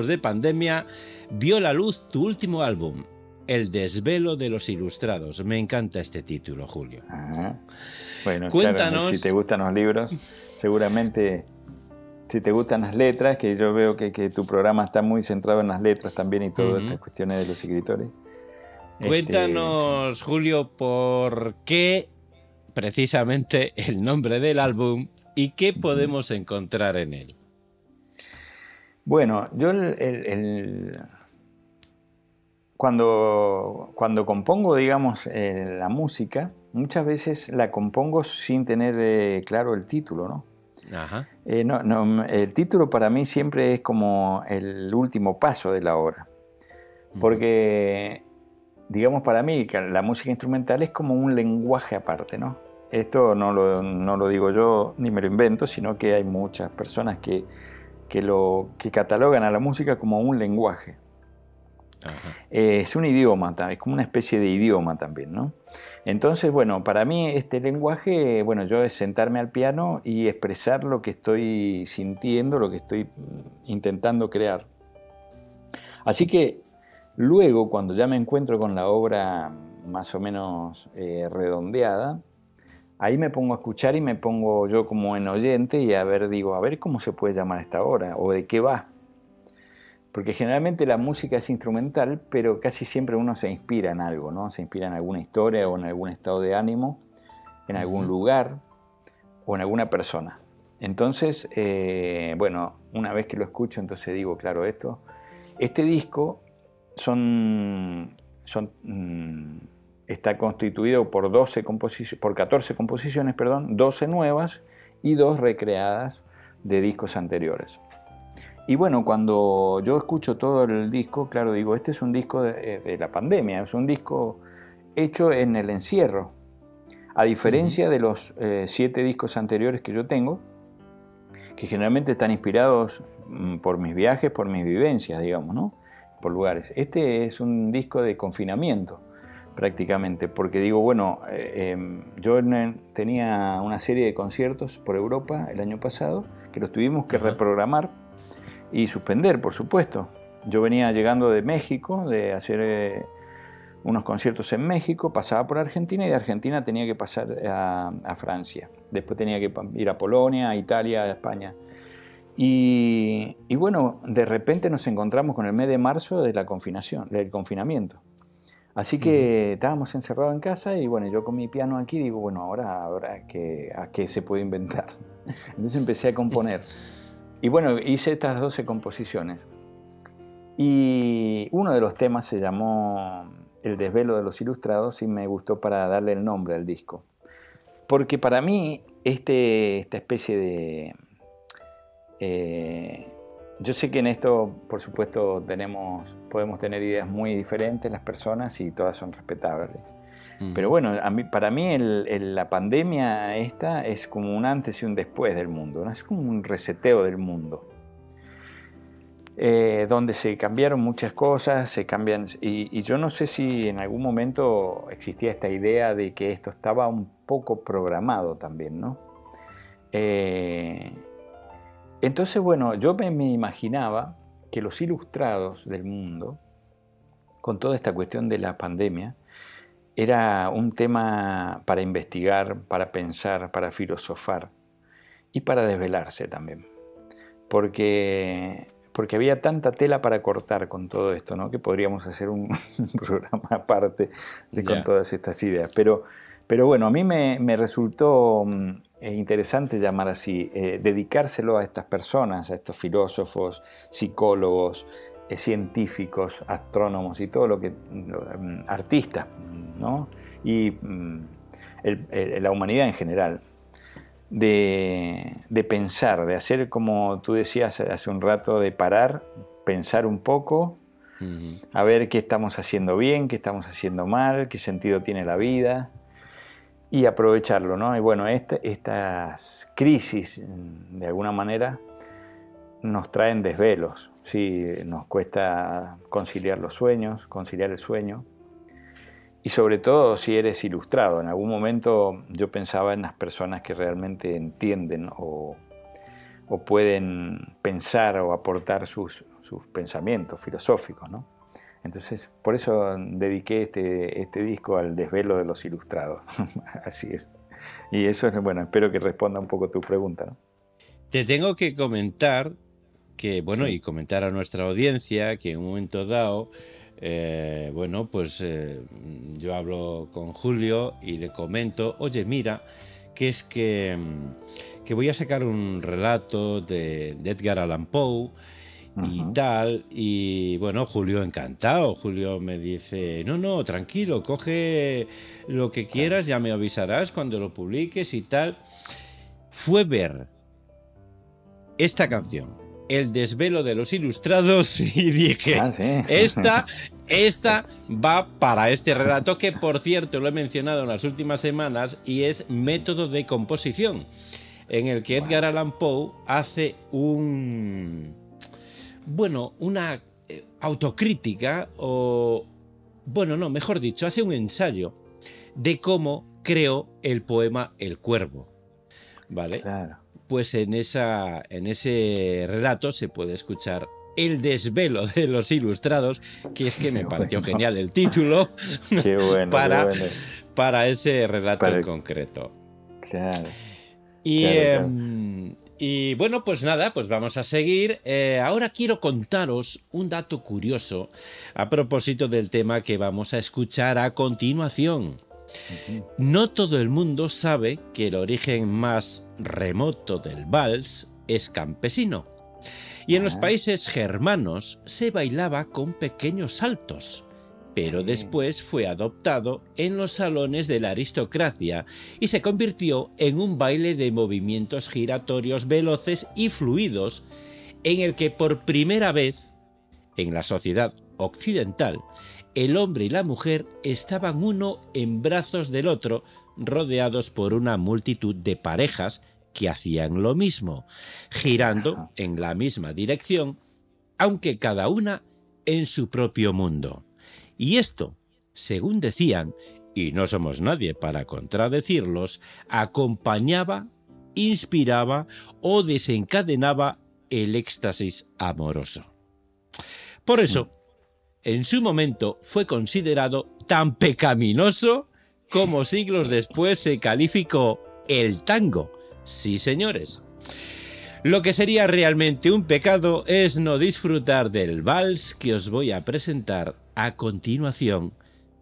de pandemia vio la luz tu último álbum, El desvelo de los ilustrados. Me encanta este título, Julio. Ajá. Bueno, cuéntanos. Claro, si te gustan los libros, seguramente, si te gustan las letras, que yo veo que tu programa está muy centrado en las letras también y todas estas cuestiones de los escritores. Cuéntanos, Julio, por qué precisamente el nombre del álbum y qué podemos encontrar en él. Bueno, yo cuando compongo, digamos, la música, muchas veces la compongo sin tener claro el título, ¿no? Ajá. El título para mí siempre es como el último paso de la obra, porque, digamos, para mí la música instrumental es como un lenguaje aparte, ¿no? Esto no lo digo yo ni me lo invento, sino que hay muchas personas que catalogan a la música como un lenguaje. Ajá. Es un idioma, es como una especie de idioma también, ¿no? Entonces, bueno, para mí este lenguaje, bueno, yo es sentarme al piano y expresar lo que estoy sintiendo, lo que estoy intentando crear. Así que luego, cuando ya me encuentro con la obra más o menos redondeada, ahí me pongo a escuchar y me pongo yo como en oyente y digo, a ver cómo se puede llamar esta obra o de qué va. Porque generalmente la música es instrumental, pero casi siempre uno se inspira en algo, ¿no? Se inspira en alguna historia o en algún estado de ánimo, en algún lugar o en alguna persona. Entonces, bueno, una vez que lo escucho, entonces digo, claro, este disco está constituido por 14 composiciones, 12 nuevas y 2 recreadas de discos anteriores. Y bueno, cuando yo escucho todo el disco, claro, digo, este es un disco de la pandemia, es un disco hecho en el encierro, a diferencia de los 7 discos anteriores que yo tengo, que generalmente están inspirados por mis viajes, por mis vivencias, digamos, ¿no? Por lugares. Este es un disco de confinamiento, prácticamente, porque digo, bueno, yo tenía una serie de conciertos por Europa el año pasado, que los tuvimos que reprogramar y suspender, por supuesto. Yo venía llegando de México, de hacer unos conciertos en México, pasaba por Argentina y de Argentina tenía que pasar a Francia. Después tenía que ir a Polonia, a Italia, a España. Y bueno, de repente nos encontramos con el mes de marzo del confinamiento. Así que estábamos encerrados en casa y bueno, yo con mi piano aquí digo, bueno, ahora ¿a qué se puede inventar? Entonces empecé a componer. Y bueno, hice estas 12 composiciones. Y uno de los temas se llamó El desvelo de los ilustrados y me gustó para darle el nombre al disco. Porque para mí esta especie de... yo sé que en esto, por supuesto, podemos tener ideas muy diferentes las personas y todas son respetables. Pero bueno, para mí la pandemia esta es como un antes y un después del mundo, ¿no? Es como un reseteo del mundo, donde se cambiaron muchas cosas, y yo no sé si en algún momento existía esta idea de que esto estaba un poco programado también, ¿no? Entonces, bueno, yo me imaginaba que los ilustrados del mundo, con toda esta cuestión de la pandemia, era un tema para investigar, para pensar, para filosofar y para desvelarse también. Porque había tanta tela para cortar con todo esto, ¿no? Que podríamos hacer un programa aparte con todas estas ideas. Pero bueno, a mí me resultó interesante llamar así, dedicárselo a estas personas, a estos filósofos, psicólogos, científicos, astrónomos y todo lo que... artistas, ¿no? Y la humanidad en general, de pensar, de hacer como tú decías hace un rato, de parar, pensar un poco, a ver qué estamos haciendo bien, qué estamos haciendo mal, qué sentido tiene la vida y aprovecharlo, ¿no? Y bueno, estas crisis de alguna manera nos traen desvelos, sí, nos cuesta conciliar los sueños, conciliar el sueño. Y sobre todo si eres ilustrado. En algún momento yo pensaba en las personas que realmente entienden o pueden pensar o aportar sus pensamientos filosóficos, ¿no? Entonces, por eso dediqué este disco al desvelo de los ilustrados. Así es. Y eso es, bueno, espero que responda un poco tu pregunta, ¿no? Te tengo que comentar que, bueno, Sí. y comentar a nuestra audiencia que en un momento dado, yo hablo con Julio y le comento, oye, mira, que es que voy a sacar un relato de Edgar Allan Poe y tal, y bueno, Julio encantado. Julio me dice, no, tranquilo, coge lo que quieras, ya me avisarás cuando lo publiques y tal. Fue ver esta canción, El desvelo de los ilustrados, y dije, ¿Sí? esta va para este relato, que por cierto lo he mencionado en las últimas semanas, y es Método de composición, en el que Edgar Allan Poe hace una autocrítica, mejor dicho, hace un ensayo de cómo creó el poema El Cuervo, ¿vale? Claro. Pues en ese relato se puede escuchar El desvelo de los ilustrados, que es que me pareció genial el título. Qué bueno, para ese relato en concreto. Claro. Y bueno, pues nada, pues vamos a seguir. Ahora quiero contaros un dato curioso a propósito del tema que vamos a escuchar a continuación. No todo el mundo sabe que el origen más remoto del vals es campesino. Y en los países germanos se bailaba con pequeños saltos, pero después fue adoptado en los salones de la aristocracia y se convirtió en un baile de movimientos giratorios veloces y fluidos, en el que por primera vez en la sociedad occidental el hombre y la mujer estaban uno en brazos del otro, rodeados por una multitud de parejas que hacían lo mismo, girando en la misma dirección, aunque cada una en su propio mundo. Y esto, según decían, y no somos nadie para contradecirlos, acompañaba, inspiraba o desencadenaba el éxtasis amoroso. Por eso, en su momento fue considerado tan pecaminoso como siglos después se calificó el tango. Sí, señores. Lo que sería realmente un pecado es no disfrutar del vals que os voy a presentar a continuación,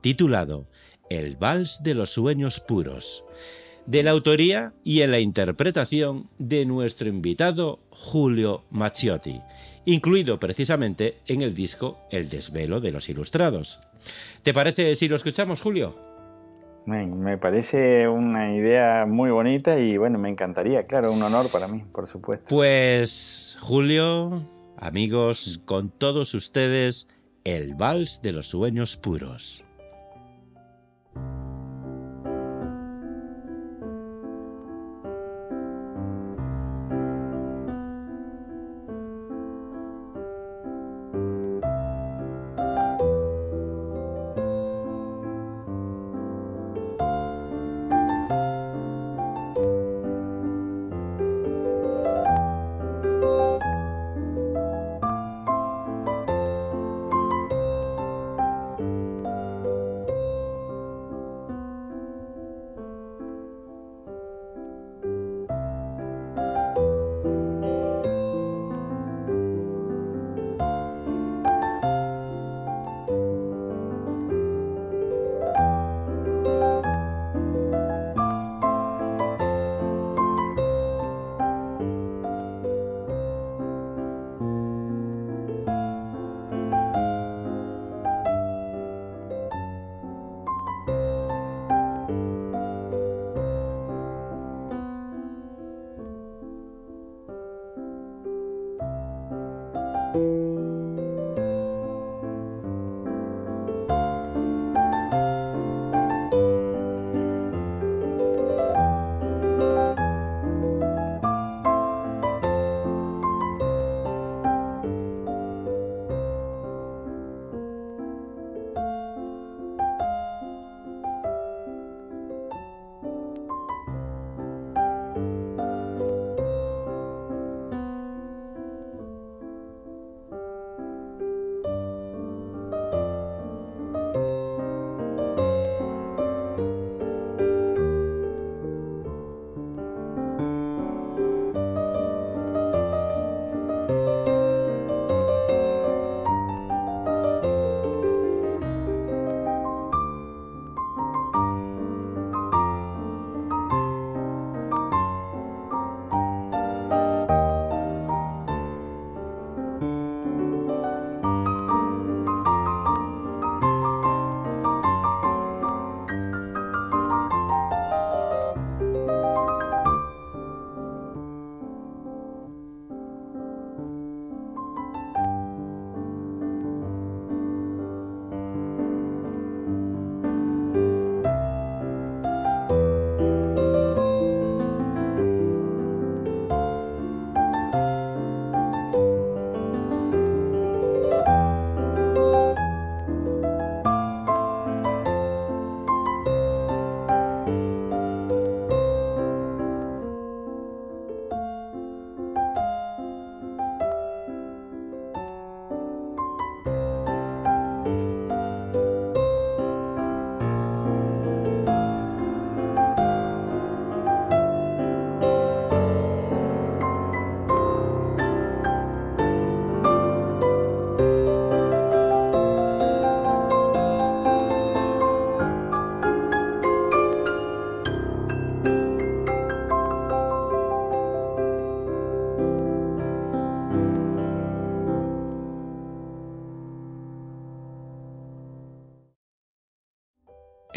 titulado El Vals de los Sueños Puros, de la autoría y en la interpretación de nuestro invitado Julio Macciotti, incluido precisamente en el disco El desvelo de los ilustrados. ¿Te parece si lo escuchamos, Julio? Me parece una idea muy bonita y bueno, me encantaría, claro, un honor para mí, por supuesto. Pues, Julio, amigos, con todos ustedes, El Vals de los Sueños Puros.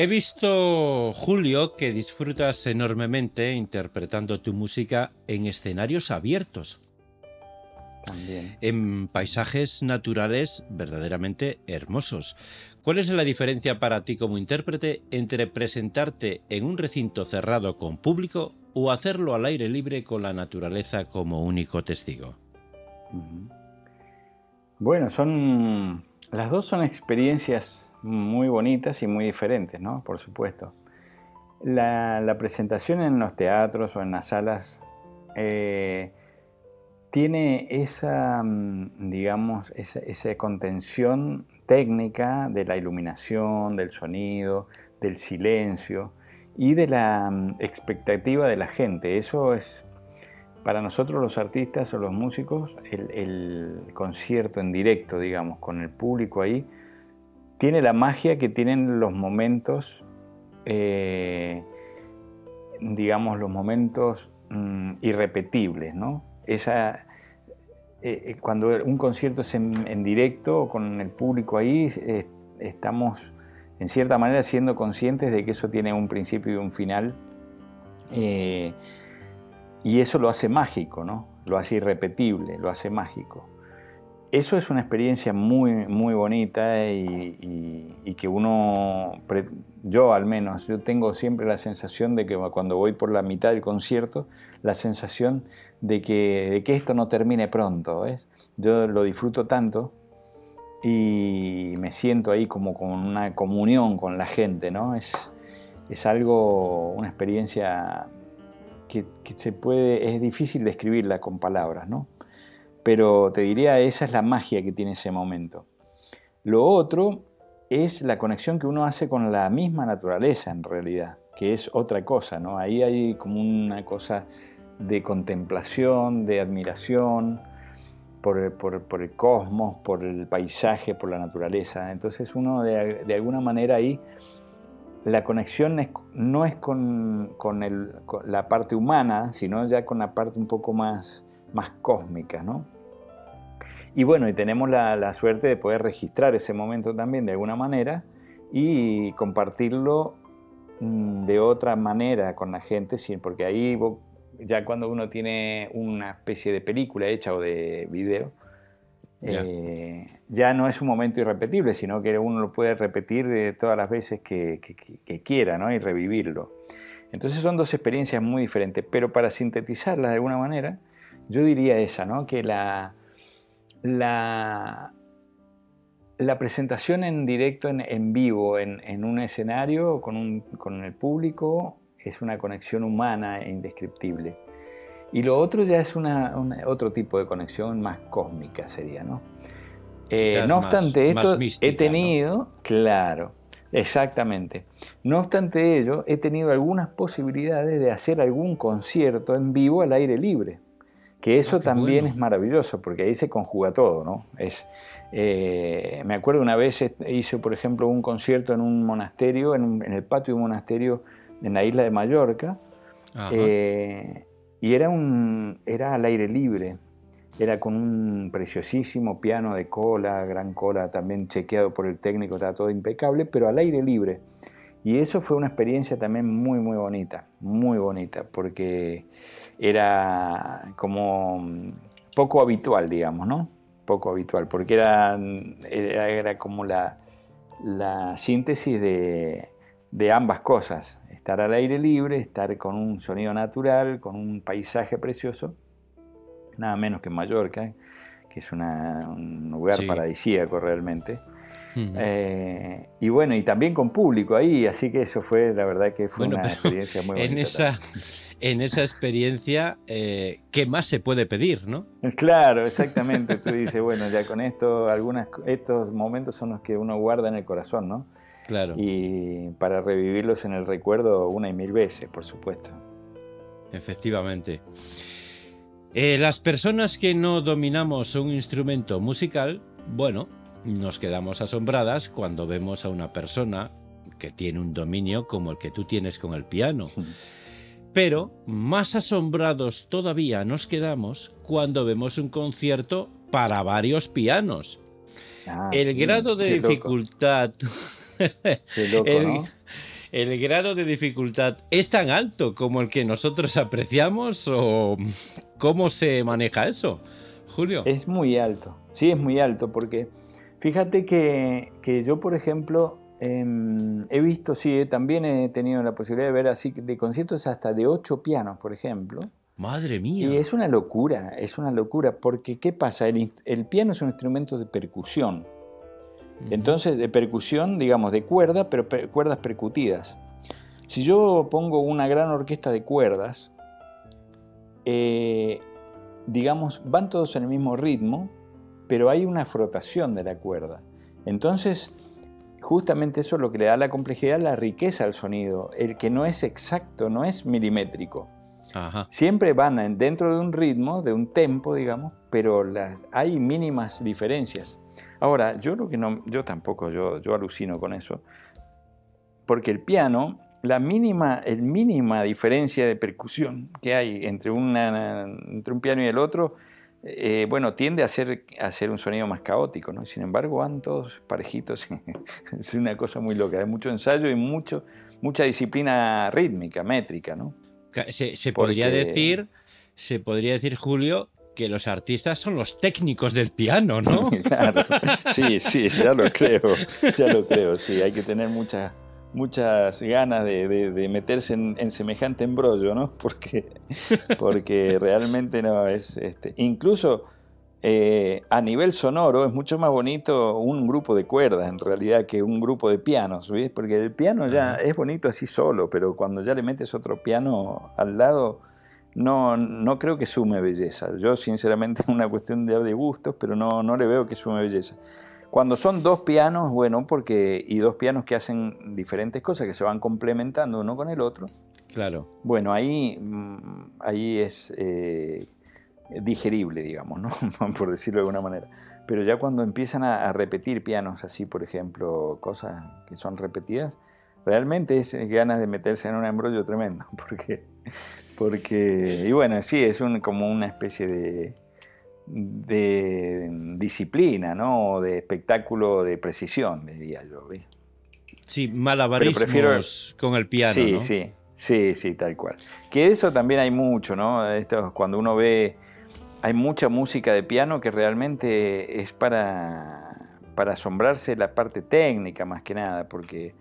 He visto, Julio, que disfrutas enormemente interpretando tu música en escenarios abiertos, También. en paisajes naturales verdaderamente hermosos. ¿Cuál es la diferencia para ti como intérprete entre presentarte en un recinto cerrado con público o hacerlo al aire libre con la naturaleza como único testigo? Ujú. Bueno, las dos son experiencias muy bonitas y muy diferentes, ¿no? Por supuesto. La presentación en los teatros o en las salas tiene esa, digamos, esa contención técnica de la iluminación, del sonido, del silencio y de la expectativa de la gente. Eso es, para nosotros los artistas o los músicos, el concierto en directo, digamos, con el público ahí, tiene la magia que tienen los momentos, digamos, los momentos irrepetibles, ¿no? Cuando un concierto es en directo con el público ahí, estamos en cierta manera siendo conscientes de que eso tiene un principio y un final, y eso lo hace mágico, ¿no? Lo hace irrepetible, lo hace mágico. Eso es una experiencia muy, muy bonita y que yo al menos, yo tengo siempre la sensación de que cuando voy por la mitad del concierto, la sensación de que esto no termine pronto, ¿ves? Yo lo disfruto tanto y me siento ahí como con una comunión con la gente, ¿no? Es algo, una experiencia que es difícil describirla con palabras, ¿no? Pero te diría, esa es la magia que tiene ese momento. Lo otro es la conexión que uno hace con la misma naturaleza, en realidad, que es otra cosa, ¿no? Ahí hay como una cosa de contemplación, de admiración por el cosmos, por el paisaje, por la naturaleza. Entonces uno de alguna manera ahí, la conexión no es con la parte humana, sino ya con la parte un poco más cósmica, ¿no? Y bueno, y tenemos la suerte de poder registrar ese momento también de alguna manera y compartirlo de otra manera con la gente, porque ahí ya cuando uno tiene una especie de película hecha o de video, ya no es un momento irrepetible, sino que uno lo puede repetir todas las veces que quiera, ¿no? Y revivirlo. Entonces son dos experiencias muy diferentes, pero para sintetizarlas de alguna manera, yo diría esa, ¿no? Que la presentación en directo, en vivo, en un escenario con el público, es una conexión humana e indescriptible. Y lo otro ya es otro tipo de conexión más cósmica, sería, ¿no? No obstante esto, mística, he tenido, ¿no? Claro, exactamente. No obstante ello, he tenido algunas posibilidades de hacer algún concierto en vivo al aire libre. Que eso también es maravilloso, porque ahí se conjuga todo, ¿no? Me acuerdo una vez hice, por ejemplo, un concierto en un monasterio, en el patio de un monasterio en la isla de Mallorca, y era al aire libre, era con un preciosísimo piano de cola, gran cola, también chequeado por el técnico, estaba todo impecable, pero al aire libre. Y eso fue una experiencia también muy, muy bonita, porque era como poco habitual, digamos, ¿no? Poco habitual, porque era como la síntesis de ambas cosas. Estar al aire libre, estar con un sonido natural, con un paisaje precioso, nada menos que en Mallorca, que es un lugar paradisíaco realmente. Y bueno, y también con público ahí, así que eso fue, la verdad que fue una experiencia muy bonita. En esa experiencia, ¿qué más se puede pedir, no? Claro, exactamente. Tú dices, bueno, ya con esto, estos momentos son los que uno guarda en el corazón, ¿no? Claro. Y para revivirlos en el recuerdo una y mil veces, por supuesto. Efectivamente. Las personas que no dominamos un instrumento musical, bueno, nos quedamos asombradas cuando vemos a una persona que tiene un dominio como el que tú tienes con el piano. Pero más asombrados todavía nos quedamos cuando vemos un concierto para varios pianos. El grado de dificultad, Qué loco, ¿no? ¿El grado de dificultad es tan alto como el que nosotros apreciamos o cómo se maneja eso, Julio? Es muy alto, sí, es muy alto, porque fíjate que yo, por ejemplo, he visto, sí, también he tenido la posibilidad de ver así de conciertos hasta de 8 pianos, por ejemplo. ¡Madre mía! Y es una locura, porque ¿qué pasa? El piano es un instrumento de percusión. Entonces, de percusión, digamos, de cuerda, pero cuerdas percutidas. Si yo pongo una gran orquesta de cuerdas, digamos, van todos en el mismo ritmo, pero hay una frotación de la cuerda. Entonces, justamente eso es lo que le da la complejidad, la riqueza al sonido, el que no es exacto, no es milimétrico. Ajá. Siempre van dentro de un ritmo, de un tempo, digamos, pero hay mínimas diferencias. Ahora, yo alucino con eso, porque el piano, la mínima diferencia de percusión que hay entre un piano y el otro, bueno, tiende a hacer un sonido más caótico, ¿no? Sin embargo, van todos parejitos. Es una cosa muy loca, hay mucho ensayo y mucha disciplina rítmica, métrica, ¿no? Se podría decir, Julio, que los artistas son los técnicos del piano, ¿no? Claro, sí, ya lo creo, sí, hay que tener muchas ganas de meterse en semejante embrollo, ¿no? Porque realmente no es, incluso a nivel sonoro es mucho más bonito un grupo de cuerdas en realidad que un grupo de pianos, ¿ves? Porque el piano ya es bonito así solo, pero cuando ya le metes otro piano al lado, no creo que sume belleza. Yo sinceramente es una cuestión de gustos, pero no le veo que sume belleza. Cuando son dos pianos, bueno, y dos pianos que hacen diferentes cosas, que se van complementando uno con el otro. Claro. Bueno, ahí es digerible, digamos, ¿no? Por decirlo de alguna manera. Pero ya cuando empiezan a repetir pianos así, por ejemplo, cosas que son repetidas, realmente es ganas de meterse en un embrollo tremendo, porque y bueno, sí, es como una especie de disciplina, ¿no? De espectáculo de precisión, diría yo, ¿ves? Sí, malabarismos con el piano, sí, ¿no? Sí, tal cual. Que de eso también hay mucho, ¿no? Cuando uno ve, hay mucha música de piano que realmente es para asombrarse la parte técnica más que nada, porque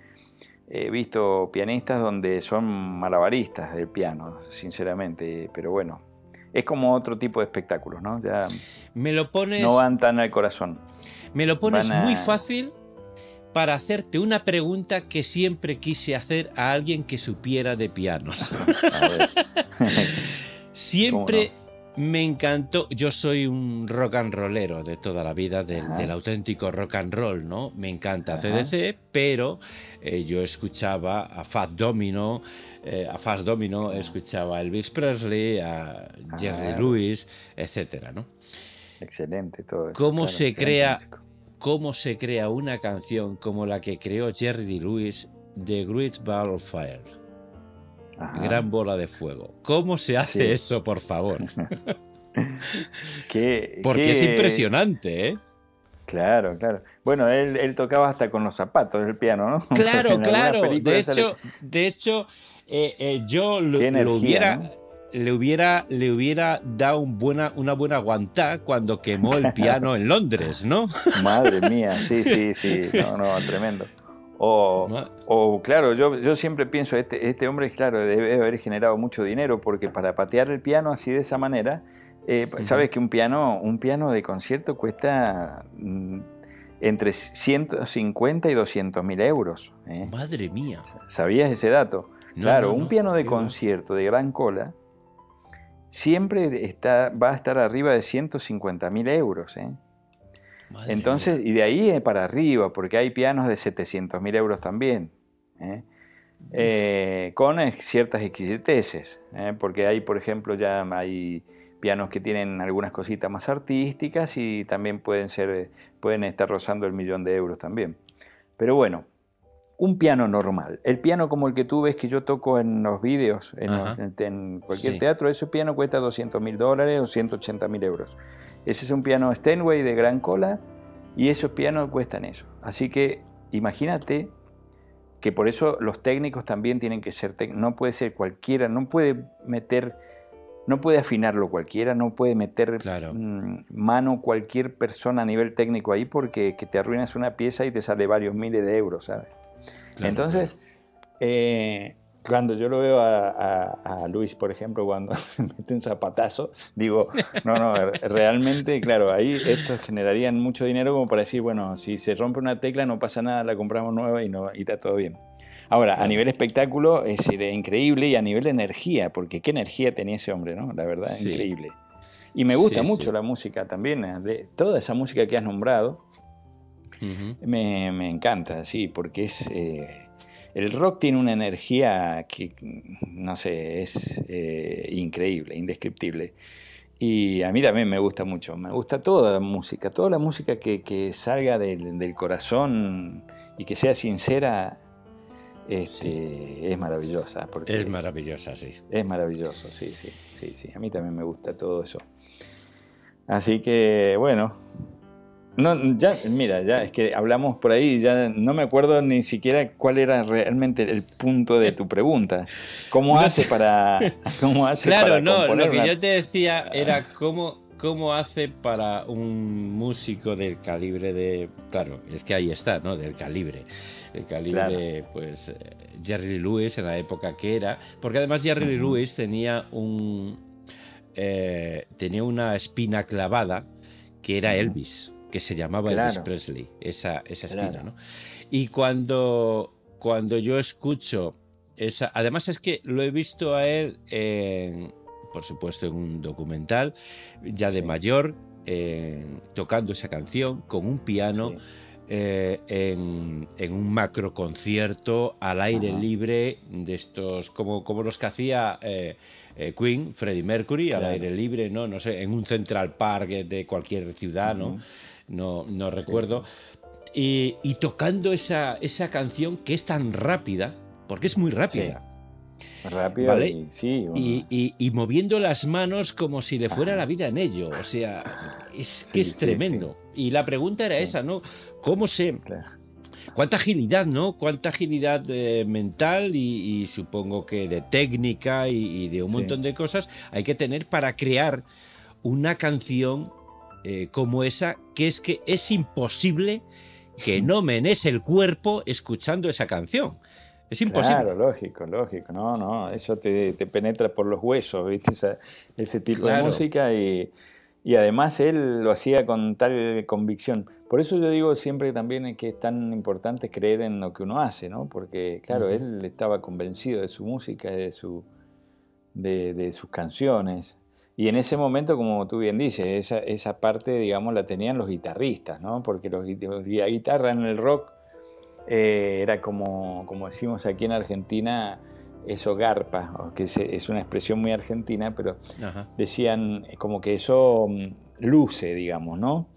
he visto pianistas donde son malabaristas del piano, sinceramente, pero bueno, es como otro tipo de espectáculos, ¿no? Ya no van tan al corazón. Me lo pones muy fácil para hacerte una pregunta que siempre quise hacer a alguien que supiera de pianos. A ver. Siempre me encantó. Yo soy un rock and rollero de toda la vida, del auténtico rock and roll, ¿no? Me encanta CDC, pero yo escuchaba a Fats Domino, escuchaba a Elvis Presley, a Jerry Lewis, etcétera, ¿no? Excelente todo eso. ¿Cómo se crea una canción como la que creó Jerry Lewis, The Great Ball of Fire? Gran bola de fuego. ¿Cómo se hace eso, por favor? Porque es impresionante, ¿eh? Claro. Bueno, él tocaba hasta con los zapatos el piano, ¿no? Claro. De hecho, yo le hubiera dado una buena aguantada cuando quemó el piano en Londres, ¿no? Madre mía, sí. No, tremendo. Claro, yo siempre pienso, este hombre, claro, debe haber generado mucho dinero, porque para patear el piano así de esa manera, sabes que un piano de concierto cuesta entre 150 y 200.000 euros. Madre mía. ¿Sabías ese dato? Claro, un piano de concierto de gran cola siempre va a estar arriba de 150.000 euros. Entonces, y de ahí para arriba, porque hay pianos de 700.000 euros también, con ciertas exquisiteces, porque hay, por ejemplo, ya hay pianos que tienen algunas cositas más artísticas y también pueden estar rozando el 1.000.000 de euros también. Pero bueno, un piano normal, el piano como el que tú ves que yo toco en los vídeos, en cualquier teatro, ese piano cuesta $200.000 o 180.000 euros. Ese es un piano Steinway de gran cola y esos pianos cuestan eso. Así que imagínate que por eso los técnicos también tienen que ser técnicos. No puede ser cualquiera, no puede afinarlo cualquiera, no puede meter mano cualquier persona a nivel técnico ahí, porque que te arruinas una pieza y te sale varios miles de euros, ¿sabes? Claro, entonces, cuando yo lo veo a Luis, por ejemplo, cuando mete un zapatazo, digo, no, realmente, claro, ahí estos generarían mucho dinero como para decir, bueno, si se rompe una tecla no pasa nada, la compramos nueva y está todo bien. Ahora, a nivel espectáculo es increíble, y a nivel de energía, porque qué energía tenía ese hombre, ¿no? La verdad, increíble. Y me gusta mucho la música también, toda esa música que has nombrado, me encanta, sí, porque es... el rock tiene una energía que, no sé, es increíble, indescriptible. Y a mí también me gusta mucho, me gusta toda la música que salga del corazón y que sea sincera, es maravillosa. Es maravillosa, sí. Es maravilloso, sí. A mí también me gusta todo eso. Así que, bueno... No, ya es que hablamos por ahí, ya no me acuerdo ni siquiera cuál era realmente el punto de tu pregunta. ¿Cómo hace para componer lo que yo te decía era cómo hace para un músico del calibre de... Claro, es que ahí está, ¿no? Del calibre. El calibre, pues, Jerry Lee Lewis en la época que era... Porque además Jerry Lee Lewis tenía una espina clavada que era Elvis, que se llamaba Elvis Presley, esa espina, ¿no? Y cuando yo escucho esa... Además es que lo he visto a él, por supuesto, en un documental, ya de mayor, tocando esa canción con un piano, en un macro concierto al aire libre, de estos, como los que hacía Queen, Freddie Mercury, al aire libre, no sé, en un Central Park de cualquier ciudad, no recuerdo, y tocando esa canción que es tan rápida, porque es muy rápida. Rápida, ¿vale? Y moviendo las manos como si le fuera la vida en ello. O sea, es tremendo. Y la pregunta era esa, ¿no? ¿Cómo se...? Cuánta agilidad, ¿no? Cuánta agilidad mental y supongo que de técnica y de un montón de cosas hay que tener para crear una canción como esa, que es imposible que no menes el cuerpo escuchando esa canción. Es imposible. Claro, lógico. No, eso te penetra por los huesos, ¿viste? Ese tipo de música, y además él lo hacía con tal convicción. Por eso yo digo siempre también que es tan importante creer en lo que uno hace, ¿no? Porque, claro, él estaba convencido de su música, de sus canciones. Y en ese momento, como tú bien dices, esa parte, digamos, la tenían los guitarristas, ¿no? Porque la guitarra en el rock era como decimos aquí en Argentina, eso garpa, que es una expresión muy argentina, pero decían como que eso luce, digamos, ¿no?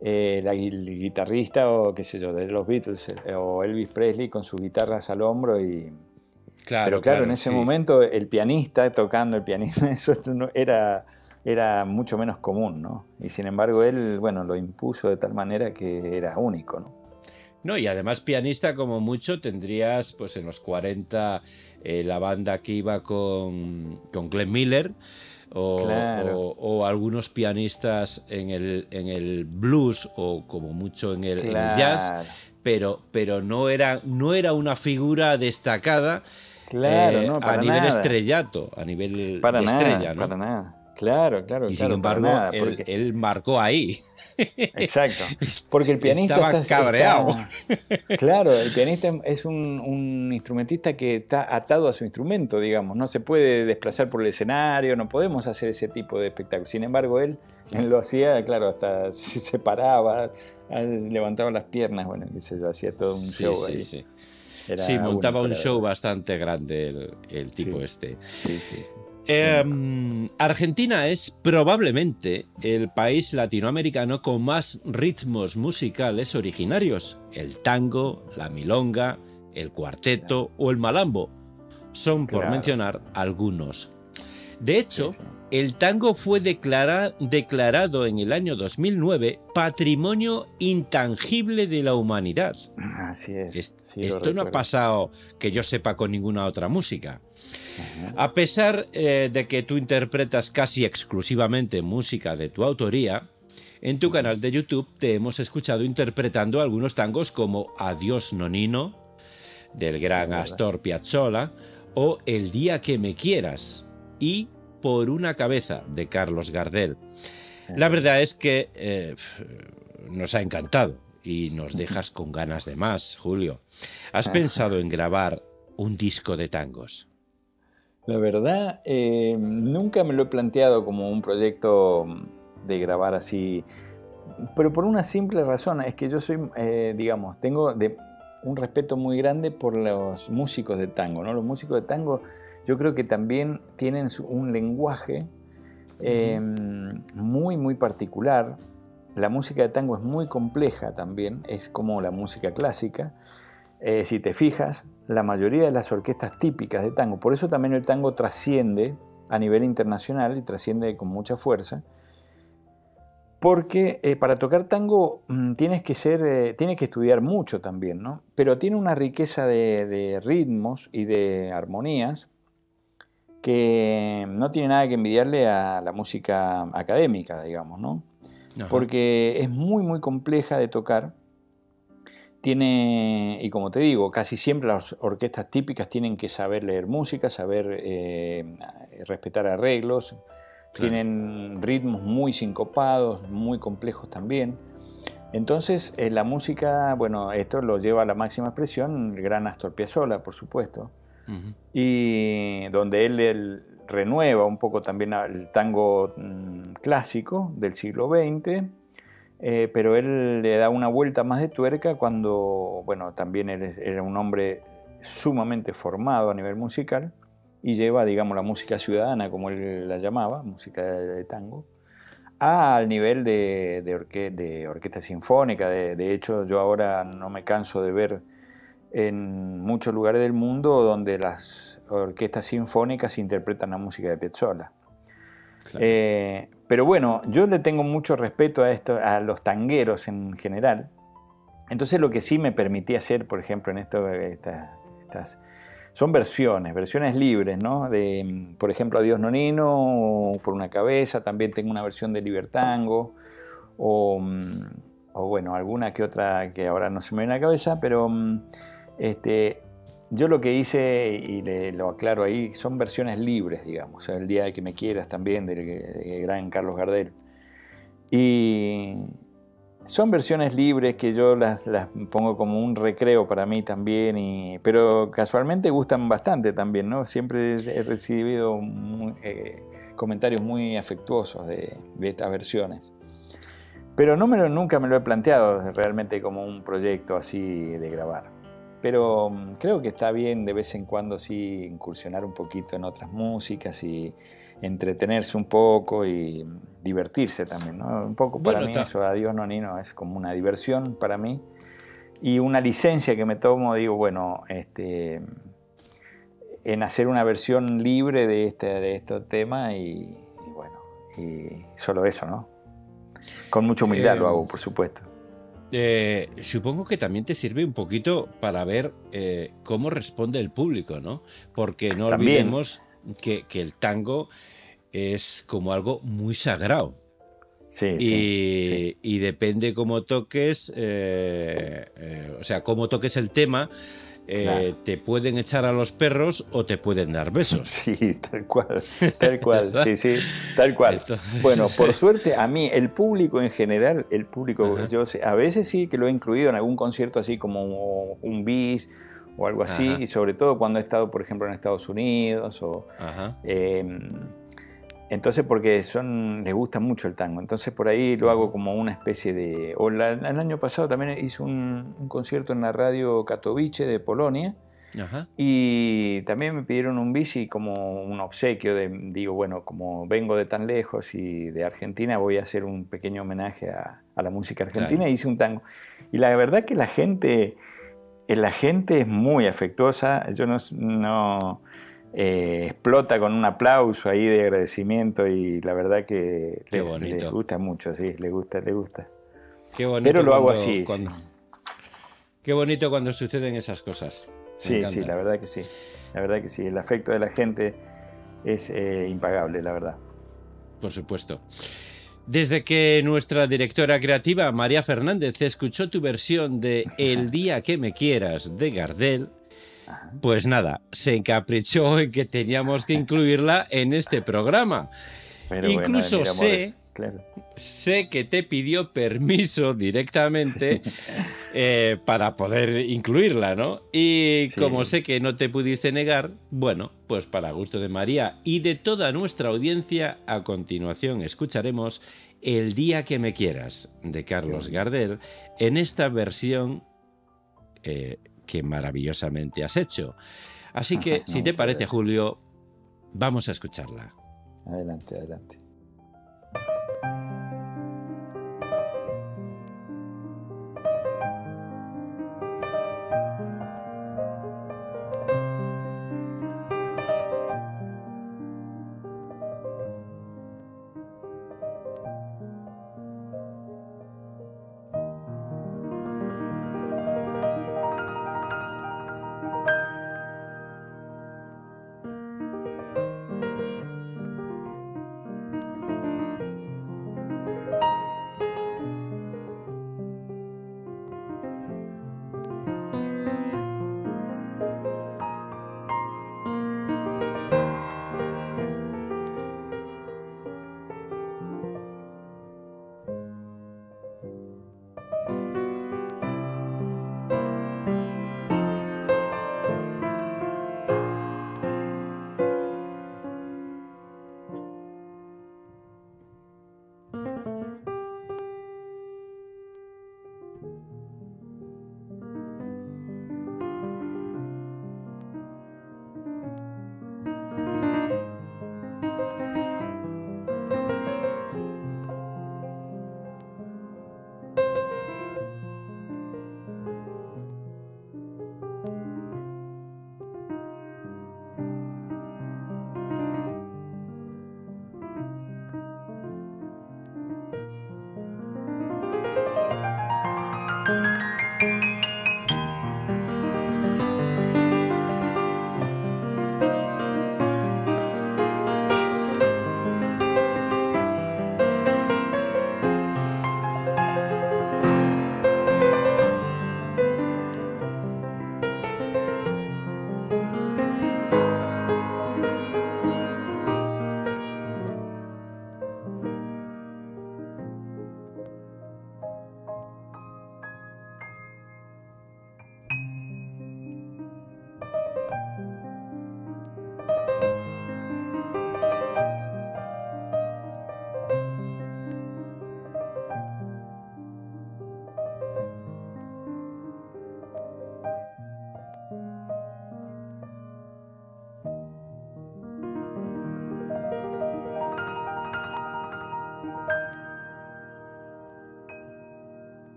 El guitarrista, o qué sé yo, de los Beatles, o Elvis Presley con sus guitarras al hombro pero claro, en ese momento el pianista tocando el pianista, eso era mucho menos común, ¿no? Y sin embargo él, bueno, lo impuso de tal manera que era único, ¿no? No, y además pianista como mucho tendrías, pues en los 40, la banda que iba con Glenn Miller, o algunos pianistas en el blues, o como mucho en el jazz, pero no era una figura destacada a nivel estrellato, a nivel de estrella, ¿no? Para nada. Claro. Y sin embargo, él marcó ahí. Exacto, porque el pianista estaba cabreado. Claro, el pianista es un instrumentista que está atado a su instrumento, digamos, no se puede desplazar por el escenario, no podemos hacer ese tipo de espectáculo. Sin embargo, él lo hacía, claro, hasta se paraba, levantaba las piernas, bueno, qué sé yo, hacía todo un show ahí. Sí, montaba un show bastante grande el tipo este. Sí. Argentina es probablemente el país latinoamericano con más ritmos musicales originarios. El tango, la milonga, el cuarteto o el malambo son, por mencionar algunos. De hecho, el tango fue declarado en el año 2009 Patrimonio Intangible de la Humanidad. Así es. Sí, esto no ha pasado, que yo sepa, con ninguna otra música. A pesar de que tú interpretas casi exclusivamente música de tu autoría, en tu canal de YouTube te hemos escuchado interpretando algunos tangos como Adiós Nonino, del gran Astor Piazzolla, o El día que me quieras, y Por una cabeza, de Carlos Gardel. La verdad es que nos ha encantado y nos dejas con ganas de más, Julio. ¿Has pensado en grabar un disco de tangos? La verdad, nunca me lo he planteado como un proyecto de grabar así, pero por una simple razón, es que yo soy, digamos, tengo un respeto muy grande por los músicos de tango, ¿no? Los músicos de tango yo creo que también tienen un lenguaje muy, muy particular. La música de tango es muy compleja también, es como la música clásica. Si te fijas, la mayoría de las orquestas típicas de tango, por eso también el tango trasciende a nivel internacional y trasciende con mucha fuerza, porque para tocar tango tienes que estudiar mucho también, ¿no? Pero tiene una riqueza de ritmos y de armonías que no tiene nada que envidiarle a la música académica, digamos, ¿no? Ajá. Porque es muy, muy compleja de tocar. Y como te digo, casi siempre las orquestas típicas tienen que saber leer música, saber respetar arreglos, claro. Tienen ritmos muy sincopados, muy complejos también. Entonces, la música, bueno, esto lo lleva a la máxima expresión el gran Astor Piazzolla, por supuesto. Y donde él renueva un poco también el tango clásico del siglo XX, pero él le da una vuelta más de tuerca cuando, bueno, también él era un hombre sumamente formado a nivel musical y lleva, digamos, la música ciudadana, como él la llamaba, música de tango, al nivel de orquesta sinfónica. De hecho, yo ahora no me canso de ver en muchos lugares del mundo donde las orquestas sinfónicas interpretan la música de Piazzolla. Claro. Pero bueno, yo le tengo mucho respeto a los tangueros en general. Entonces lo que sí me permití hacer, por ejemplo, en estas son versiones libres, ¿no? Por ejemplo, Adiós Nonino, o Por una cabeza, también tengo una versión de Libertango, o bueno, alguna que otra que ahora no se me viene a la cabeza, pero yo lo que hice, y lo aclaro ahí, son versiones libres, digamos. O sea, El día que me quieras también, del gran Carlos Gardel. Y son versiones libres que yo las pongo como un recreo para mí también, pero casualmente gustan bastante también, ¿no? Siempre he recibido comentarios muy afectuosos de estas versiones. Pero nunca me lo he planteado realmente como un proyecto así de grabar. Pero creo que está bien de vez en cuando sí incursionar un poquito en otras músicas y entretenerse un poco y divertirse también, ¿no? Un poco para mí eso, Adiós Nonino, es como una diversión para mí y una licencia que me tomo, digo, bueno, en hacer una versión libre de este tema y bueno, y solo eso, ¿no? Con mucha humildad lo hago, por supuesto. Supongo que también te sirve un poquito para ver cómo responde el público, ¿no? Porque no olvidemos que el tango es como algo muy sagrado. Sí. Y depende cómo toques, o sea, cómo toques el tema, claro. Te pueden echar a los perros o te pueden dar besos. Sí, tal cual, sí, tal cual. Entonces, bueno, por suerte, a mí, el público en general, yo a veces sí que lo he incluido en algún concierto así como un bis o algo así, y sobre todo cuando he estado, por ejemplo, en Estados Unidos entonces, porque les gusta mucho el tango. Entonces, por ahí lo hago como una especie de... el año pasado también hice un concierto en la radio Katowice de Polonia. Y también me pidieron un bici como un obsequio. Digo, bueno, como vengo de tan lejos y de Argentina, voy a hacer un pequeño homenaje a la música argentina. Claro. Y hice un tango. Y la verdad que la gente es muy afectuosa. Yo explota con un aplauso ahí de agradecimiento y la verdad que les gusta mucho, sí, les gusta. Qué bonito. Pero lo hago así. Sí. Qué bonito cuando suceden esas cosas. Sí, la verdad que sí. La verdad que sí. El afecto de la gente es impagable, la verdad. Por supuesto. Desde que nuestra directora creativa, María Fernández, escuchó tu versión de El día que me quieras de Gardel, pues nada, se encaprichó en que teníamos que incluirla en este programa. Pero incluso bueno, sé que te pidió permiso directamente para poder incluirla, ¿no? Y sí. Como sé que no te pudiste negar, bueno, pues para gusto de María y de toda nuestra audiencia, a continuación escucharemos El día que me quieras de Carlos Gardel en esta versión que maravillosamente has hecho. Así que, si te parece, gracias. Julio, vamos a escucharla. Adelante, adelante.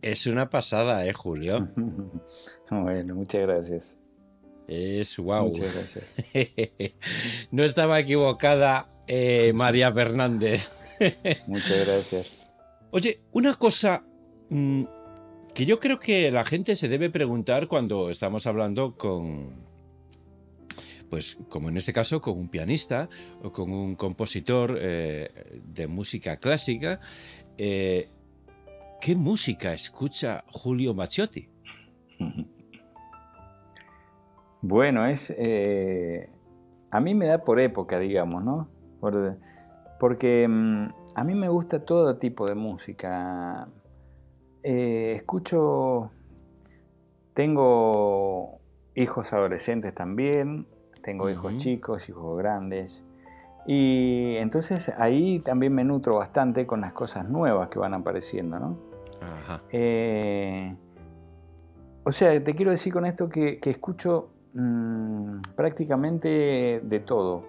Es una pasada, Julio. Bueno, muchas gracias. Es wow. Muchas gracias. No estaba equivocada, María Fernández. Muchas gracias. Oye, una cosa que yo creo que la gente se debe preguntar cuando estamos hablando con, pues como en este caso, con un pianista o con un compositor de música clásica. ¿Qué música escucha Julio Macciotti? Bueno, a mí me da por época, digamos, ¿no? Porque a mí me gusta todo tipo de música. Tengo hijos adolescentes también, tengo hijos chicos, hijos grandes. Y entonces ahí también me nutro bastante con las cosas nuevas que van apareciendo, ¿no? Ajá. O sea, te quiero decir con esto que escucho prácticamente de todo,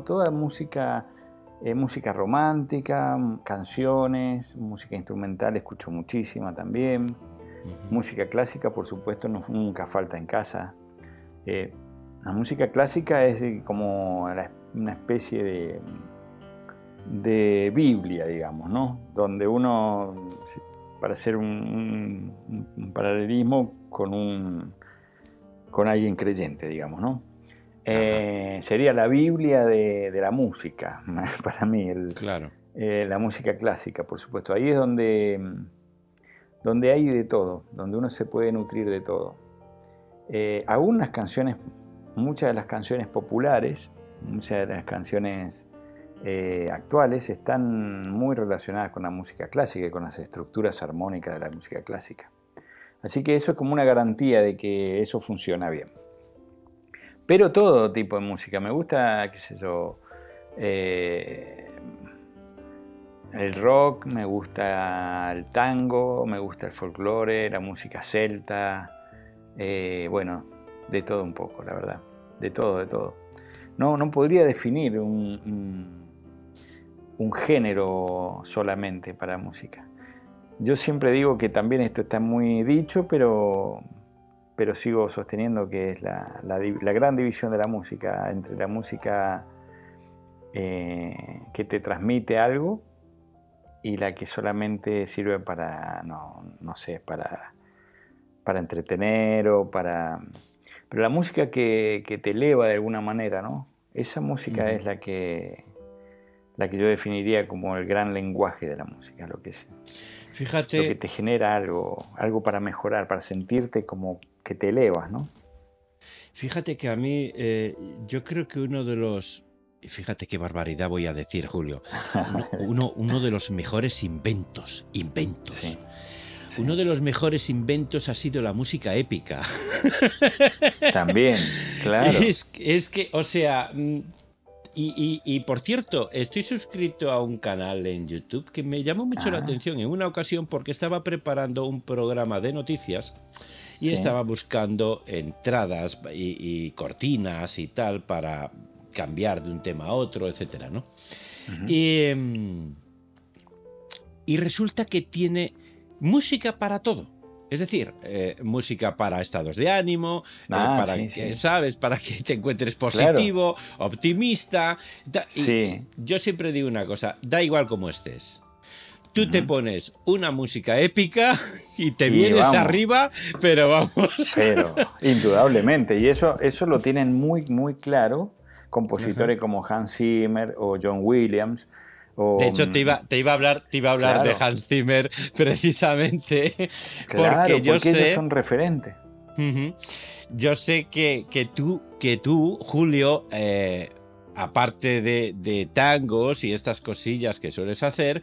toda música música romántica, canciones, música instrumental escucho muchísima también. Música clásica, por supuesto, nunca falta en casa. La música clásica es como una especie de Biblia, digamos, ¿no? Donde uno, para hacer un paralelismo con alguien creyente, digamos, ¿no? Sería la Biblia de la música, para mí, Claro. La música clásica, por supuesto. Ahí es donde hay de todo, donde uno se puede nutrir de todo. Algunas canciones, muchas de las canciones populares, muchas de las canciones actuales están muy relacionadas con la música clásica y con las estructuras armónicas de la música clásica. Así que eso es como una garantía de que eso funciona bien. Pero todo tipo de música. Me gusta, qué sé yo, el rock, me gusta el tango, me gusta el folclore, la música celta. Bueno, de todo un poco, la verdad. De todo, de todo. No podría definir un género solamente para música. Yo siempre digo que también esto está muy dicho, pero sigo sosteniendo que es la gran división de la música, entre la música que te transmite algo y la que solamente sirve para, no sé, para entretener o para... Pero la música que te eleva de alguna manera, ¿no? Esa música es la que yo definiría como el gran lenguaje de la música, lo que es. Fíjate, lo que te genera algo para mejorar, para sentirte como que te elevas, ¿no? Fíjate que a mí, yo creo que uno de los... Fíjate qué barbaridad voy a decir, Julio. Uno de los mejores inventos. Sí. Uno de los mejores inventos ha sido la música épica. También, claro. Es que, o sea... Y por cierto, estoy suscrito a un canal en YouTube que me llamó mucho la atención en una ocasión porque estaba preparando un programa de noticias y estaba buscando entradas y cortinas y tal para cambiar de un tema a otro, etcétera, ¿no? Y resulta que tiene música para todo. Es decir, música para estados de ánimo, ¿sabes? Para que te encuentres positivo, optimista. Y yo siempre digo una cosa, da igual cómo estés. Tú te pones una música épica y te vienes arriba, pero vamos. Pero, indudablemente. Y eso lo tienen muy, muy claro compositores como Hans Zimmer o John Williams. De hecho, te iba a hablar de Hans Zimmer precisamente porque ellos son referentes. Yo sé que tú, Julio, aparte de tangos y estas cosillas que sueles hacer,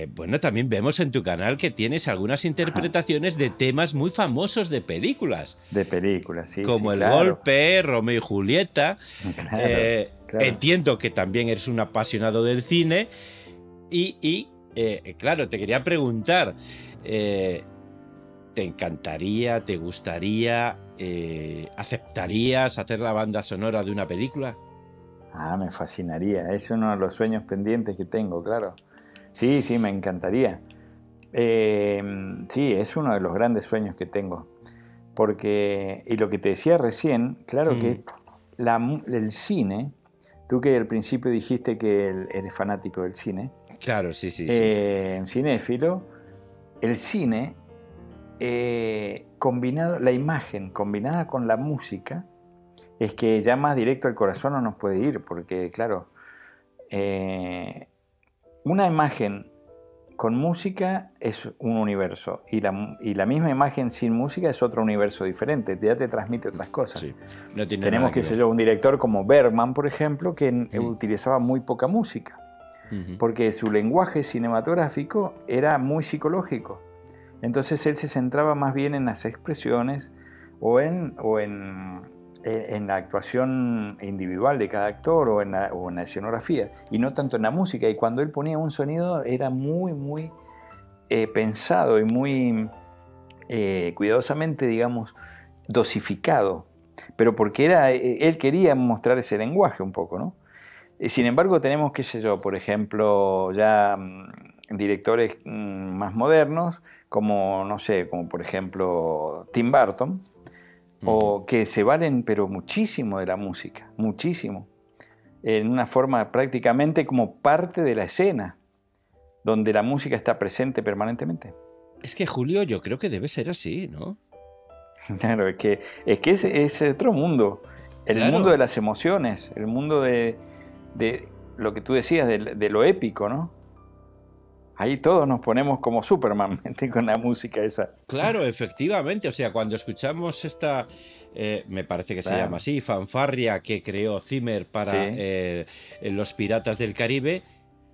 bueno, también vemos en tu canal que tienes algunas interpretaciones de temas muy famosos de películas. De películas, sí. Como El claro. Golpe, Romeo y Julieta. Claro. Entiendo que también eres un apasionado del cine y claro, te quería preguntar, ¿te encantaría, te gustaría, aceptarías hacer la banda sonora de una película? Me fascinaría, es uno de los sueños pendientes que tengo, claro. Sí, me encantaría. Sí, es uno de los grandes sueños que tengo. Porque, y lo que te decía recién, claro que el cine, tú que al principio dijiste que eres fanático del cine. Claro, sí. Cinéfilo, el cine, la imagen combinada con la música, es que ya más directo al corazón no nos puede ir, porque claro, una imagen con música es un universo y la misma imagen sin música es otro universo diferente, ya te transmite otras cosas. Sí, no tiene Tenemos, qué sé yo, un director como Bergman, por ejemplo, que utilizaba muy poca música, porque su lenguaje cinematográfico era muy psicológico. Entonces él se centraba más bien en las expresiones o en la actuación individual de cada actor o en la escenografía, y no tanto en la música. Y cuando él ponía un sonido era muy, muy pensado y muy cuidadosamente, digamos, dosificado, pero porque él quería mostrar ese lenguaje un poco, ¿no? Sin embargo, tenemos, qué sé yo, por ejemplo, ya directores más modernos, como, no sé, como por ejemplo Tim Burton, o que se valen pero muchísimo de la música, muchísimo, en una forma prácticamente como parte de la escena, donde la música está presente permanentemente. Es que, Julio, yo creo que debe ser así, ¿no? Claro, es otro mundo, el Claro. mundo de las emociones, el mundo de lo que tú decías, de lo épico, ¿no? Ahí todos nos ponemos como Superman con la música esa. Claro, efectivamente. O sea, cuando escuchamos esta, me parece que se Claro. llama así, fanfarria que creó Zimmer para Sí. los Piratas del Caribe,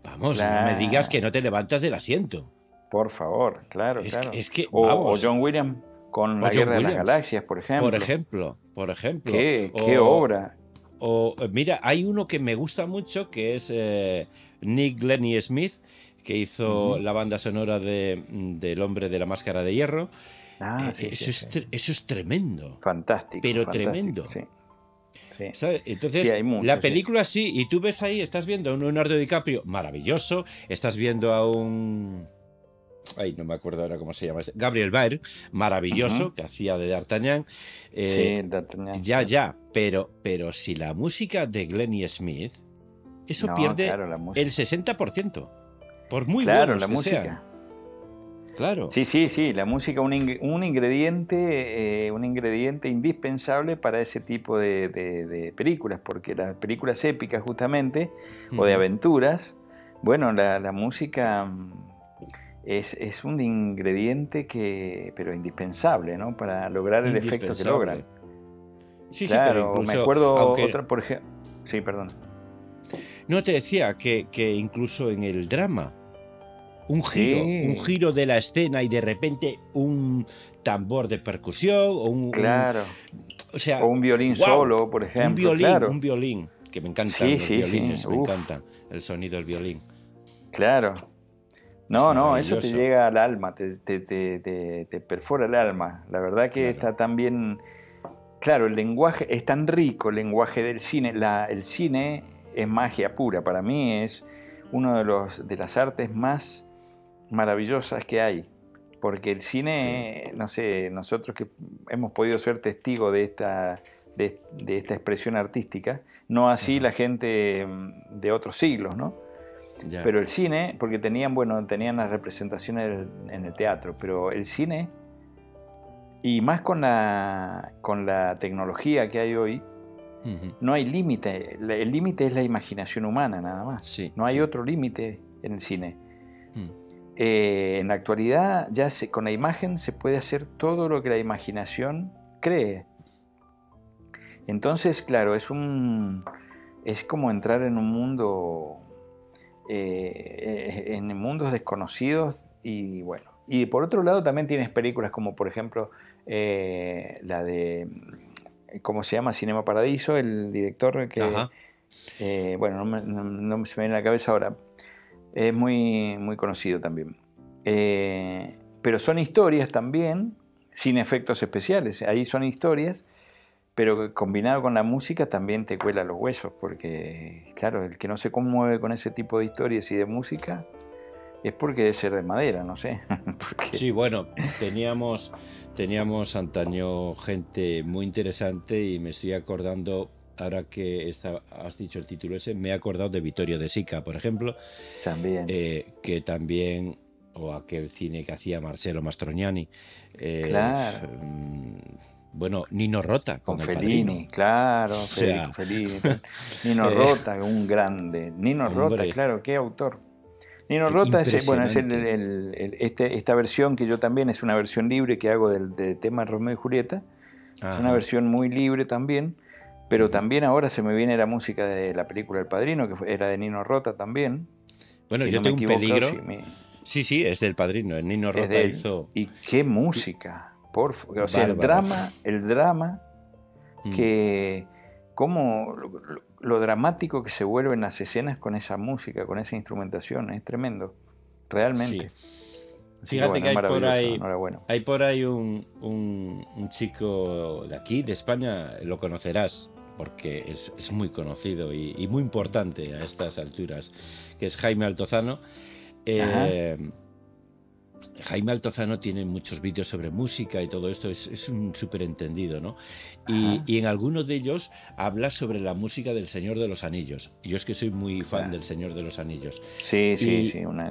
vamos, no me digas que Claro. no te levantas del asiento. Por favor, claro, Es claro. que O vamos, John Williams con o La John Guerra de las Williams, Galaxias, por ejemplo. por ejemplo, Qué obra. o mira, hay uno que me gusta mucho que es Nick Glennie Smith, que hizo la banda sonora del Hombre de la Máscara de Hierro. Sí, Eso es tremendo. Fantástico. Pero fantástico, tremendo. Sí. Sí. ¿Sabes? Entonces, Sí, hay muchos, la película sí, y tú ves ahí, estás viendo a un Leonardo DiCaprio maravilloso, estás viendo a un... Ay, no me acuerdo ahora cómo se llama. Gabriel Byrne, maravilloso, que hacía de D'Artagnan. Sí, D'Artagnan. Ya, pero si la música de Glennie Smith, eso No, pierde claro, la música. el 60%, por muy Claro, buenos la que música. sean. Claro. Sí, la música un ingrediente indispensable para ese tipo de películas, porque las películas épicas justamente, o de aventuras, bueno, la música es un ingrediente pero indispensable, ¿no? Para lograr el efecto que logran. Sí, Claro, pero incluso, me acuerdo aunque... otra, por ejemplo... Sí, perdón. No, te decía que incluso en el drama, un Sí. giro de la escena y de repente un tambor de percusión o Claro. o sea, O un violín wow, solo, por ejemplo. un violín, que me encantan los violines, me encantan el sonido del violín. Claro. No, eso te maravilloso. llega al alma, te perfora el alma. La verdad que Claro. está tan bien... Claro, el lenguaje es tan rico, el lenguaje del cine. El cine es magia pura. Para mí es uno de las artes más maravillosas que hay. Porque el cine, no sé, nosotros que hemos podido ser testigos de esta expresión artística, no así la gente de otros siglos, ¿no? Ya. Pero el cine, porque tenían las representaciones en el teatro, pero el cine, y más con la tecnología que hay hoy, no hay límite. El límite es la imaginación humana, nada más. Sí, no hay otro límite en el cine. En la actualidad, con la imagen se puede hacer todo lo que la imaginación cree. Entonces, claro, es como entrar en un mundo, en mundos desconocidos, y bueno. Y por otro lado también tienes películas como, por ejemplo, la de, ¿cómo se llama? Cinema Paradiso, el director que, bueno, no se me viene a la cabeza ahora. Es muy, muy conocido también. Pero son historias también, sin efectos especiales. Ahí son historias, pero combinado con la música también te cuela los huesos, porque, claro, el que no se conmueve con ese tipo de historias y de música es porque debe ser de madera, no sé. Sí, bueno, teníamos antaño gente muy interesante y me estoy acordando... Ahora que has dicho el título ese, me he acordado de Vittorio De Sica, por ejemplo. También. Que también, o aquel cine que hacía Marcello Mastroianni. Claro. Bueno, Nino Rota, con Fellini, Padrino. Claro, o sea, Fellini. Nino Rota, un grande. Nino Rota, claro, qué autor. Nino Rota es esta versión que yo también, es una versión libre que hago del tema Romeo y Julieta. Ajá. Es una versión muy libre también. Pero también ahora se me viene la música de la película El Padrino, que era de Nino Rota también. Bueno, yo tengo un peligro. Sí, es del Padrino. El Nino Rota hizo... Y qué música, por favor. O sea, el drama que... Cómo lo dramático que se vuelven las escenas con esa música, con esa instrumentación, es tremendo. Realmente. Sí. Fíjate que hay por ahí un un chico de aquí, de España, lo conocerás. porque es muy conocido y muy importante a estas alturas, que es Jaime Altozano. Jaime Altozano tiene muchos vídeos sobre música y todo esto, es un súper entendido, ¿no? Y en algunos de ellos habla sobre la música del Señor de los Anillos. Yo es que soy muy fan del Señor de los Anillos. Sí.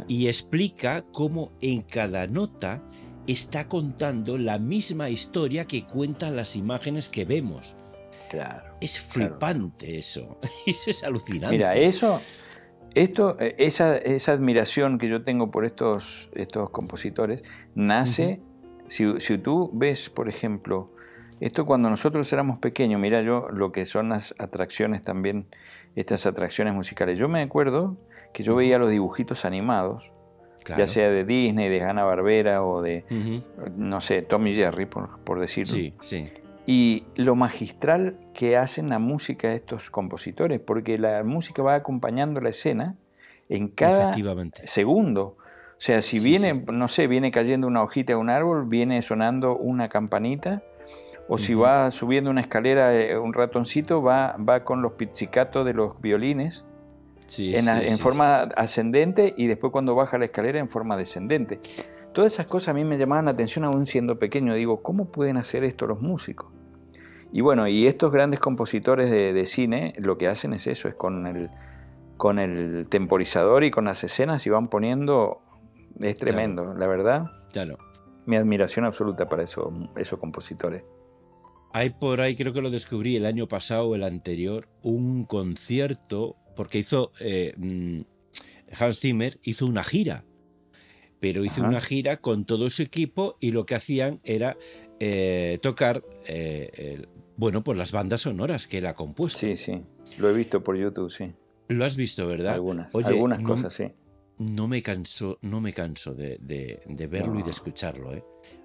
Y explica cómo en cada nota está contando la misma historia que cuentan las imágenes que vemos. Claro. Es flipante eso. Eso es alucinante. Mira, esa admiración que yo tengo por estos compositores nace, si tú ves, por ejemplo, esto cuando nosotros éramos pequeños, mira yo lo que son las atracciones también, estas atracciones musicales. Yo me acuerdo que yo veía los dibujitos animados, ya sea de Disney, de Hanna-Barbera o de, no sé, Tom y Jerry, por decirlo. Sí. Y lo magistral que hacen la música de estos compositores, porque la música va acompañando la escena en cada segundo. O sea, si no sé, viene cayendo una hojita de un árbol, viene sonando una campanita, o si va subiendo una escalera un ratoncito, va con los pizzicatos de los violines en forma ascendente, y después cuando baja la escalera en forma descendente. Todas esas cosas a mí me llamaban la atención aún siendo pequeño. Digo, ¿cómo pueden hacer esto los músicos? Y bueno, y estos grandes compositores de cine lo que hacen es eso, es con el temporizador y con las escenas y van poniendo, es tremendo, la verdad. Claro. Mi admiración absoluta para esos compositores. Hay por ahí, creo que lo descubrí el año pasado o el anterior, un concierto, porque hizo Hans Zimmer hizo una gira. Pero hizo una gira con todo su equipo y lo que hacían era tocar pues las bandas sonoras que él ha compuesto. Sí, lo he visto por YouTube, sí. Lo has visto, ¿verdad? Algunas Oye, cosas, sí. No me canso de verlo y de escucharlo, ¿eh?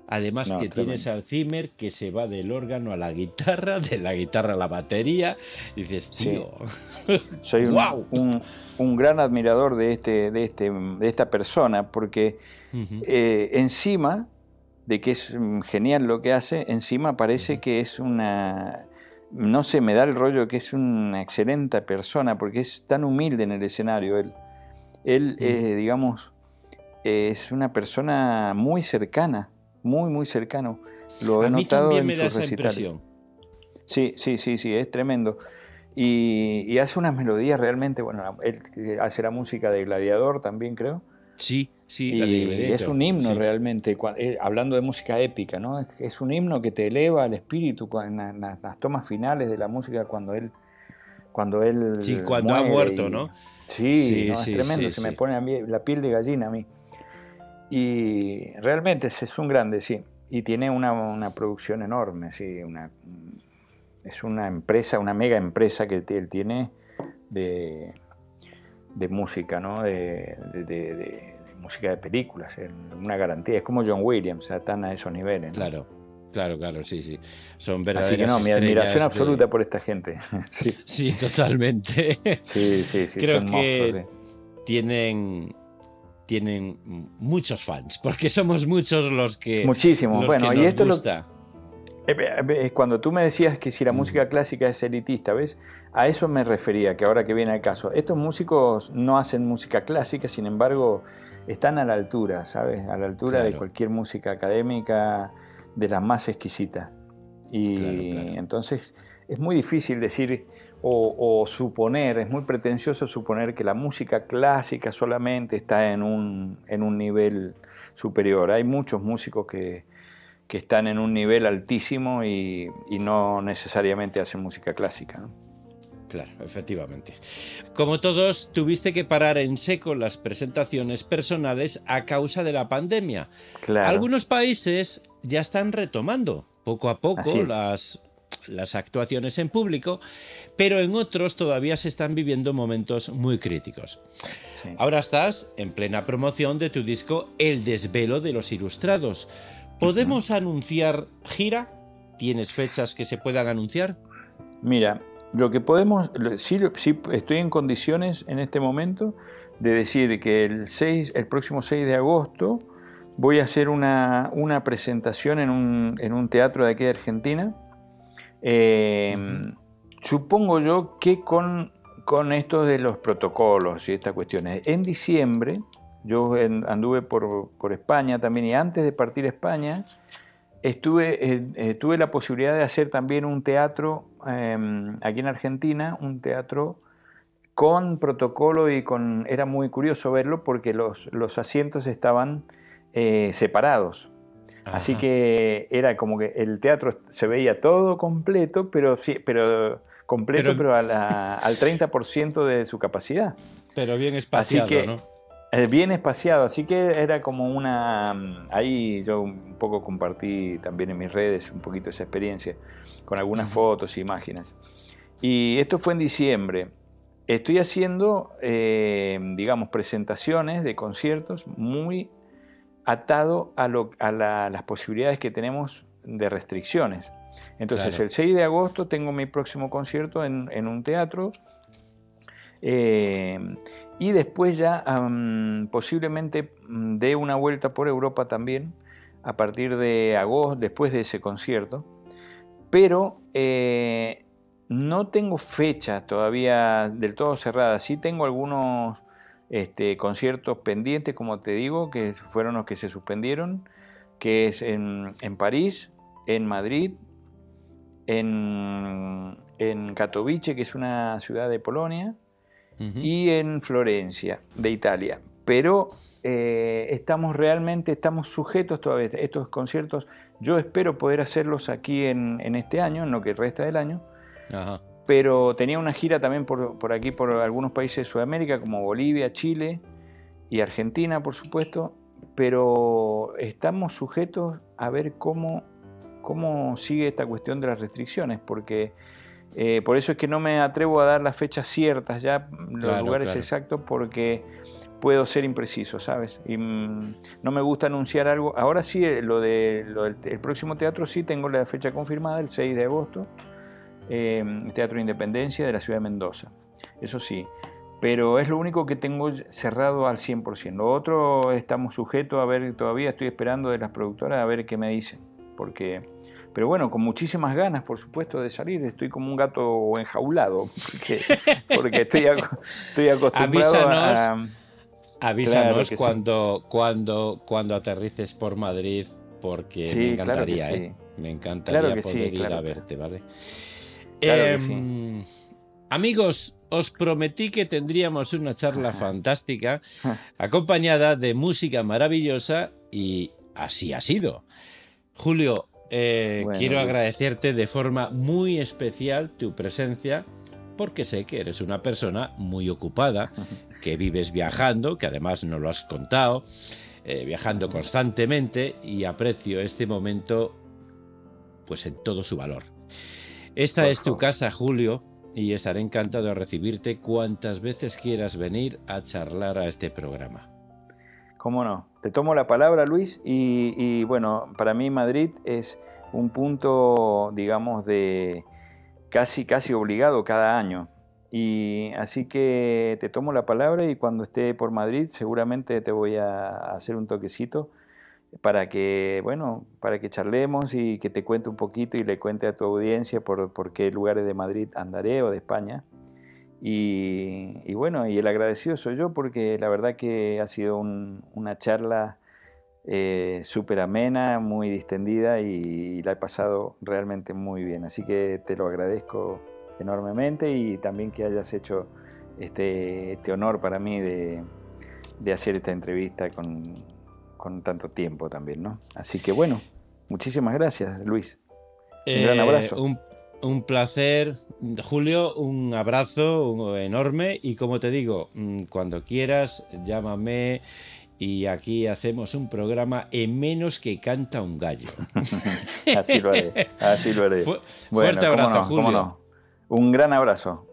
Además que tienes al Zimmer que se va del órgano a la guitarra, de la guitarra a la batería, y dices, tío... Soy un gran admirador de esta persona, porque encima de que es genial lo que hace, encima parece que es no sé, me da el rollo que es una excelente persona, porque es tan humilde en el escenario. Él digamos, es una persona muy cercana, muy cercano. Lo he notado en sus recitales. Sí, es tremendo. Y hace unas melodías realmente, bueno, él hace la música de Gladiador también, creo. Sí, y es un himno realmente, hablando de música épica, ¿no? Es un himno que te eleva al espíritu en las tomas finales de la música cuando él cuando ha muerto, ¿no? Sí, es tremendo, se me pone a mí la piel de gallina a mí. Y realmente es un grande, sí. Y tiene una producción enorme, sí. Es una empresa, una mega empresa que él tiene de música, ¿no? De música de películas, una garantía. Es como John Williams, están a esos niveles, ¿no? Claro, sí. Son verdaderas. Así que no, mi admiración absoluta por esta gente. Sí, totalmente. Sí, creo son que monstruos, tienen muchos fans, porque somos muchos los que muchísimos. Bueno, que y esto gusta. Cuando tú me decías que si la música clásica es elitista, ¿ves? A eso me refería, que ahora que viene al caso. Estos músicos no hacen música clásica, sin embargo, están a la altura, ¿sabes? A la altura de cualquier música académica, de las más exquisitas. Y entonces es muy difícil decir o suponer, es muy pretencioso suponer que la música clásica solamente está en un nivel superior. Hay muchos músicos que están en un nivel altísimo y no necesariamente hacen música clásica, ¿no? Claro, efectivamente. Como todos, tuviste que parar en seco las presentaciones personales a causa de la pandemia. Claro. Algunos países ya están retomando poco a poco las actuaciones en público, pero en otros todavía se están viviendo momentos muy críticos. Sí. Ahora estás en plena promoción de tu disco El desvelo de los ilustrados. ¿Podemos anunciar gira? ¿Tienes fechas que se puedan anunciar? Mira, lo que podemos, sí estoy en condiciones en este momento de decir que el próximo 6 de agosto voy a hacer una presentación en un teatro de aquí de Argentina. Supongo yo que con esto de los protocolos y estas cuestiones. En diciembre yo anduve por España también, y antes de partir a España tuve la posibilidad de hacer también un teatro aquí en Argentina, un teatro con protocolo era muy curioso verlo porque los asientos estaban separados. Ajá. Así que era como que el teatro se veía todo completo, pero al 30% de su capacidad. Pero bien espaciado, así que, ¿no? Bien espaciado, así que era como ahí yo un poco compartí también en mis redes un poquito esa experiencia, con algunas fotos e imágenes. Y esto fue en diciembre. Estoy haciendo, digamos, presentaciones de conciertos muy atado a las posibilidades que tenemos de restricciones. Entonces, claro, el 6 de agosto tengo mi próximo concierto en un teatro, y después ya posiblemente dé una vuelta por Europa también a partir de agosto, después de ese concierto, pero no tengo fecha todavía del todo cerrada. Sí tengo algunos conciertos pendientes, como te digo, que fueron los que se suspendieron, que es en París, en Madrid, en Katowice, que es una ciudad de Polonia, y en Florencia, de Italia. Pero estamos sujetos todavía. Estos conciertos yo espero poder hacerlos aquí en este año, en lo que resta del año. Ajá. Pero tenía una gira también por aquí, por algunos países de Sudamérica, como Bolivia, Chile y Argentina, por supuesto. Pero estamos sujetos a ver cómo sigue esta cuestión de las restricciones, porque por eso es que no me atrevo a dar las fechas ciertas, ya los lugares exactos, porque puedo ser impreciso, ¿sabes? Y no me gusta anunciar algo. Ahora sí, el próximo teatro sí tengo la fecha confirmada, el 6 de agosto, Teatro Independencia de la ciudad de Mendoza. Eso sí, pero es lo único que tengo cerrado al 100%. Lo otro estamos sujetos a ver, todavía estoy esperando de las productoras a ver qué me dicen, pero bueno, con muchísimas ganas, por supuesto, de salir. Estoy como un gato enjaulado, porque estoy acostumbrado Avísanos cuando aterrices por Madrid, porque sí, me encantaría, claro sí. Me encantaría poder ir a verte, ¿vale? Claro sí. Amigos, os prometí que tendríamos una charla fantástica, acompañada de música maravillosa, y así ha sido. Julio, quiero agradecerte de forma muy especial tu presencia, porque sé que eres una persona muy ocupada, que vives viajando, que además nos lo has contado, viajando constantemente, y aprecio este momento pues en todo su valor. Esta es tu casa, Julio, y estaré encantado de recibirte cuantas veces quieras venir a charlar a este programa. ¿Cómo no? Te tomo la palabra, Luis, y bueno, para mí Madrid es un punto, digamos, de casi obligado cada año. Y así que te tomo la palabra, y cuando esté por Madrid seguramente te voy a hacer un toquecito para que charlemos y que te cuente un poquito y le cuente a tu audiencia por qué lugares de Madrid andaré, o de España. Y bueno, y el agradecido soy yo, porque la verdad que ha sido una charla súper amena, muy distendida, y la he pasado realmente muy bien. Así que te lo agradezco enormemente, y también que hayas hecho este honor para mí de hacer esta entrevista con tanto tiempo también, ¿no? Así que bueno, muchísimas gracias, Luis. Un gran abrazo. Un placer, Julio, un abrazo enorme, y como te digo, cuando quieras, llámame, y aquí hacemos un programa en menos que canta un gallo. Así lo haré, así lo haré. Fuerte abrazo, Julio. ¿Cómo no? Un gran abrazo.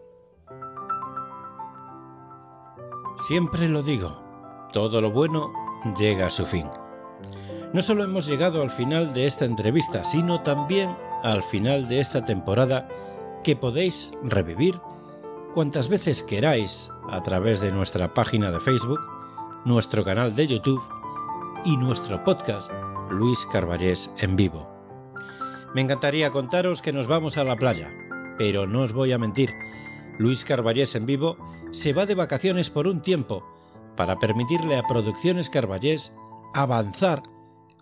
Siempre lo digo, todo lo bueno llega a su fin. No solo hemos llegado al final de esta entrevista, sino también al final de esta temporada, que podéis revivir cuantas veces queráis a través de nuestra página de Facebook, nuestro canal de YouTube y nuestro podcast Luis Carballés en vivo. Me encantaría contaros que nos vamos a la playa, pero no os voy a mentir, Luis Carballés en Vivo se va de vacaciones por un tiempo para permitirle a Producciones Carballés avanzar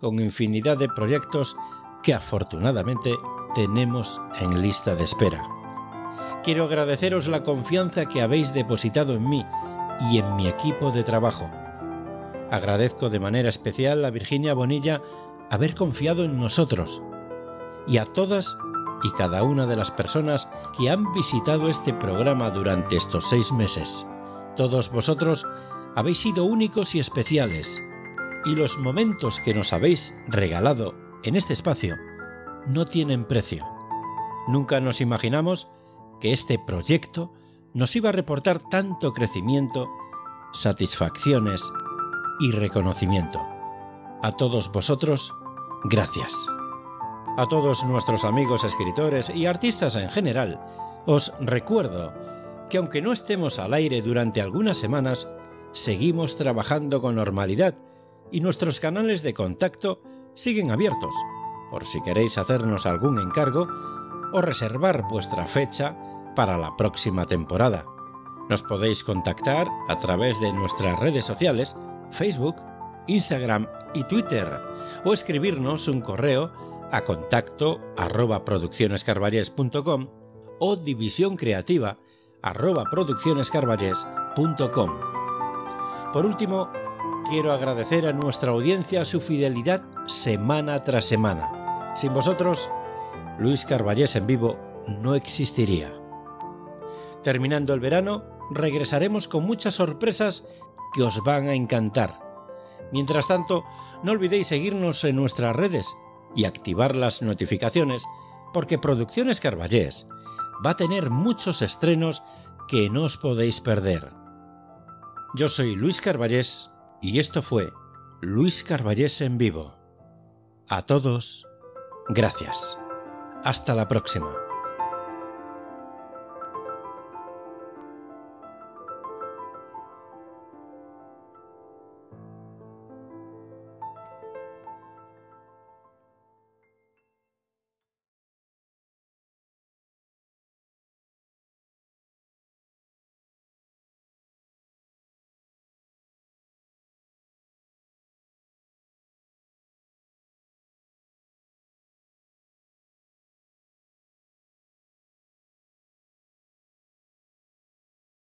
con infinidad de proyectos que afortunadamente tenemos en lista de espera. Quiero agradeceros la confianza que habéis depositado en mí y en mi equipo de trabajo. Agradezco de manera especial a Virginia Bonilla haber confiado en nosotros y a todas y cada una de las personas que han visitado este programa durante estos 6 meses. Todos vosotros habéis sido únicos y especiales, y los momentos que nos habéis regalado en este espacio no tienen precio. Nunca nos imaginamos que este proyecto nos iba a reportar tanto crecimiento, satisfacciones y reconocimiento. A todos vosotros, gracias. A todos nuestros amigos escritores y artistas en general, os recuerdo que aunque no estemos al aire durante algunas semanas, seguimos trabajando con normalidad y nuestros canales de contacto siguen abiertos, por si queréis hacernos algún encargo o reservar vuestra fecha para la próxima temporada. Nos podéis contactar a través de nuestras redes sociales, Facebook, Instagram y Twitter, o escribirnos un correo a contacto@produccionescarballés.com o divisioncreativa@produccionescarballés.com. Por último, quiero agradecer a nuestra audiencia su fidelidad semana tras semana. Sin vosotros, Luis Carballés en Vivo no existiría. Terminando el verano, regresaremos con muchas sorpresas que os van a encantar. Mientras tanto, no olvidéis seguirnos en nuestras redes y activar las notificaciones, porque Producciones Carballés va a tener muchos estrenos que no os podéis perder. Yo soy Luis Carballés y esto fue Luis Carballés en Vivo. A todos, gracias. Hasta la próxima.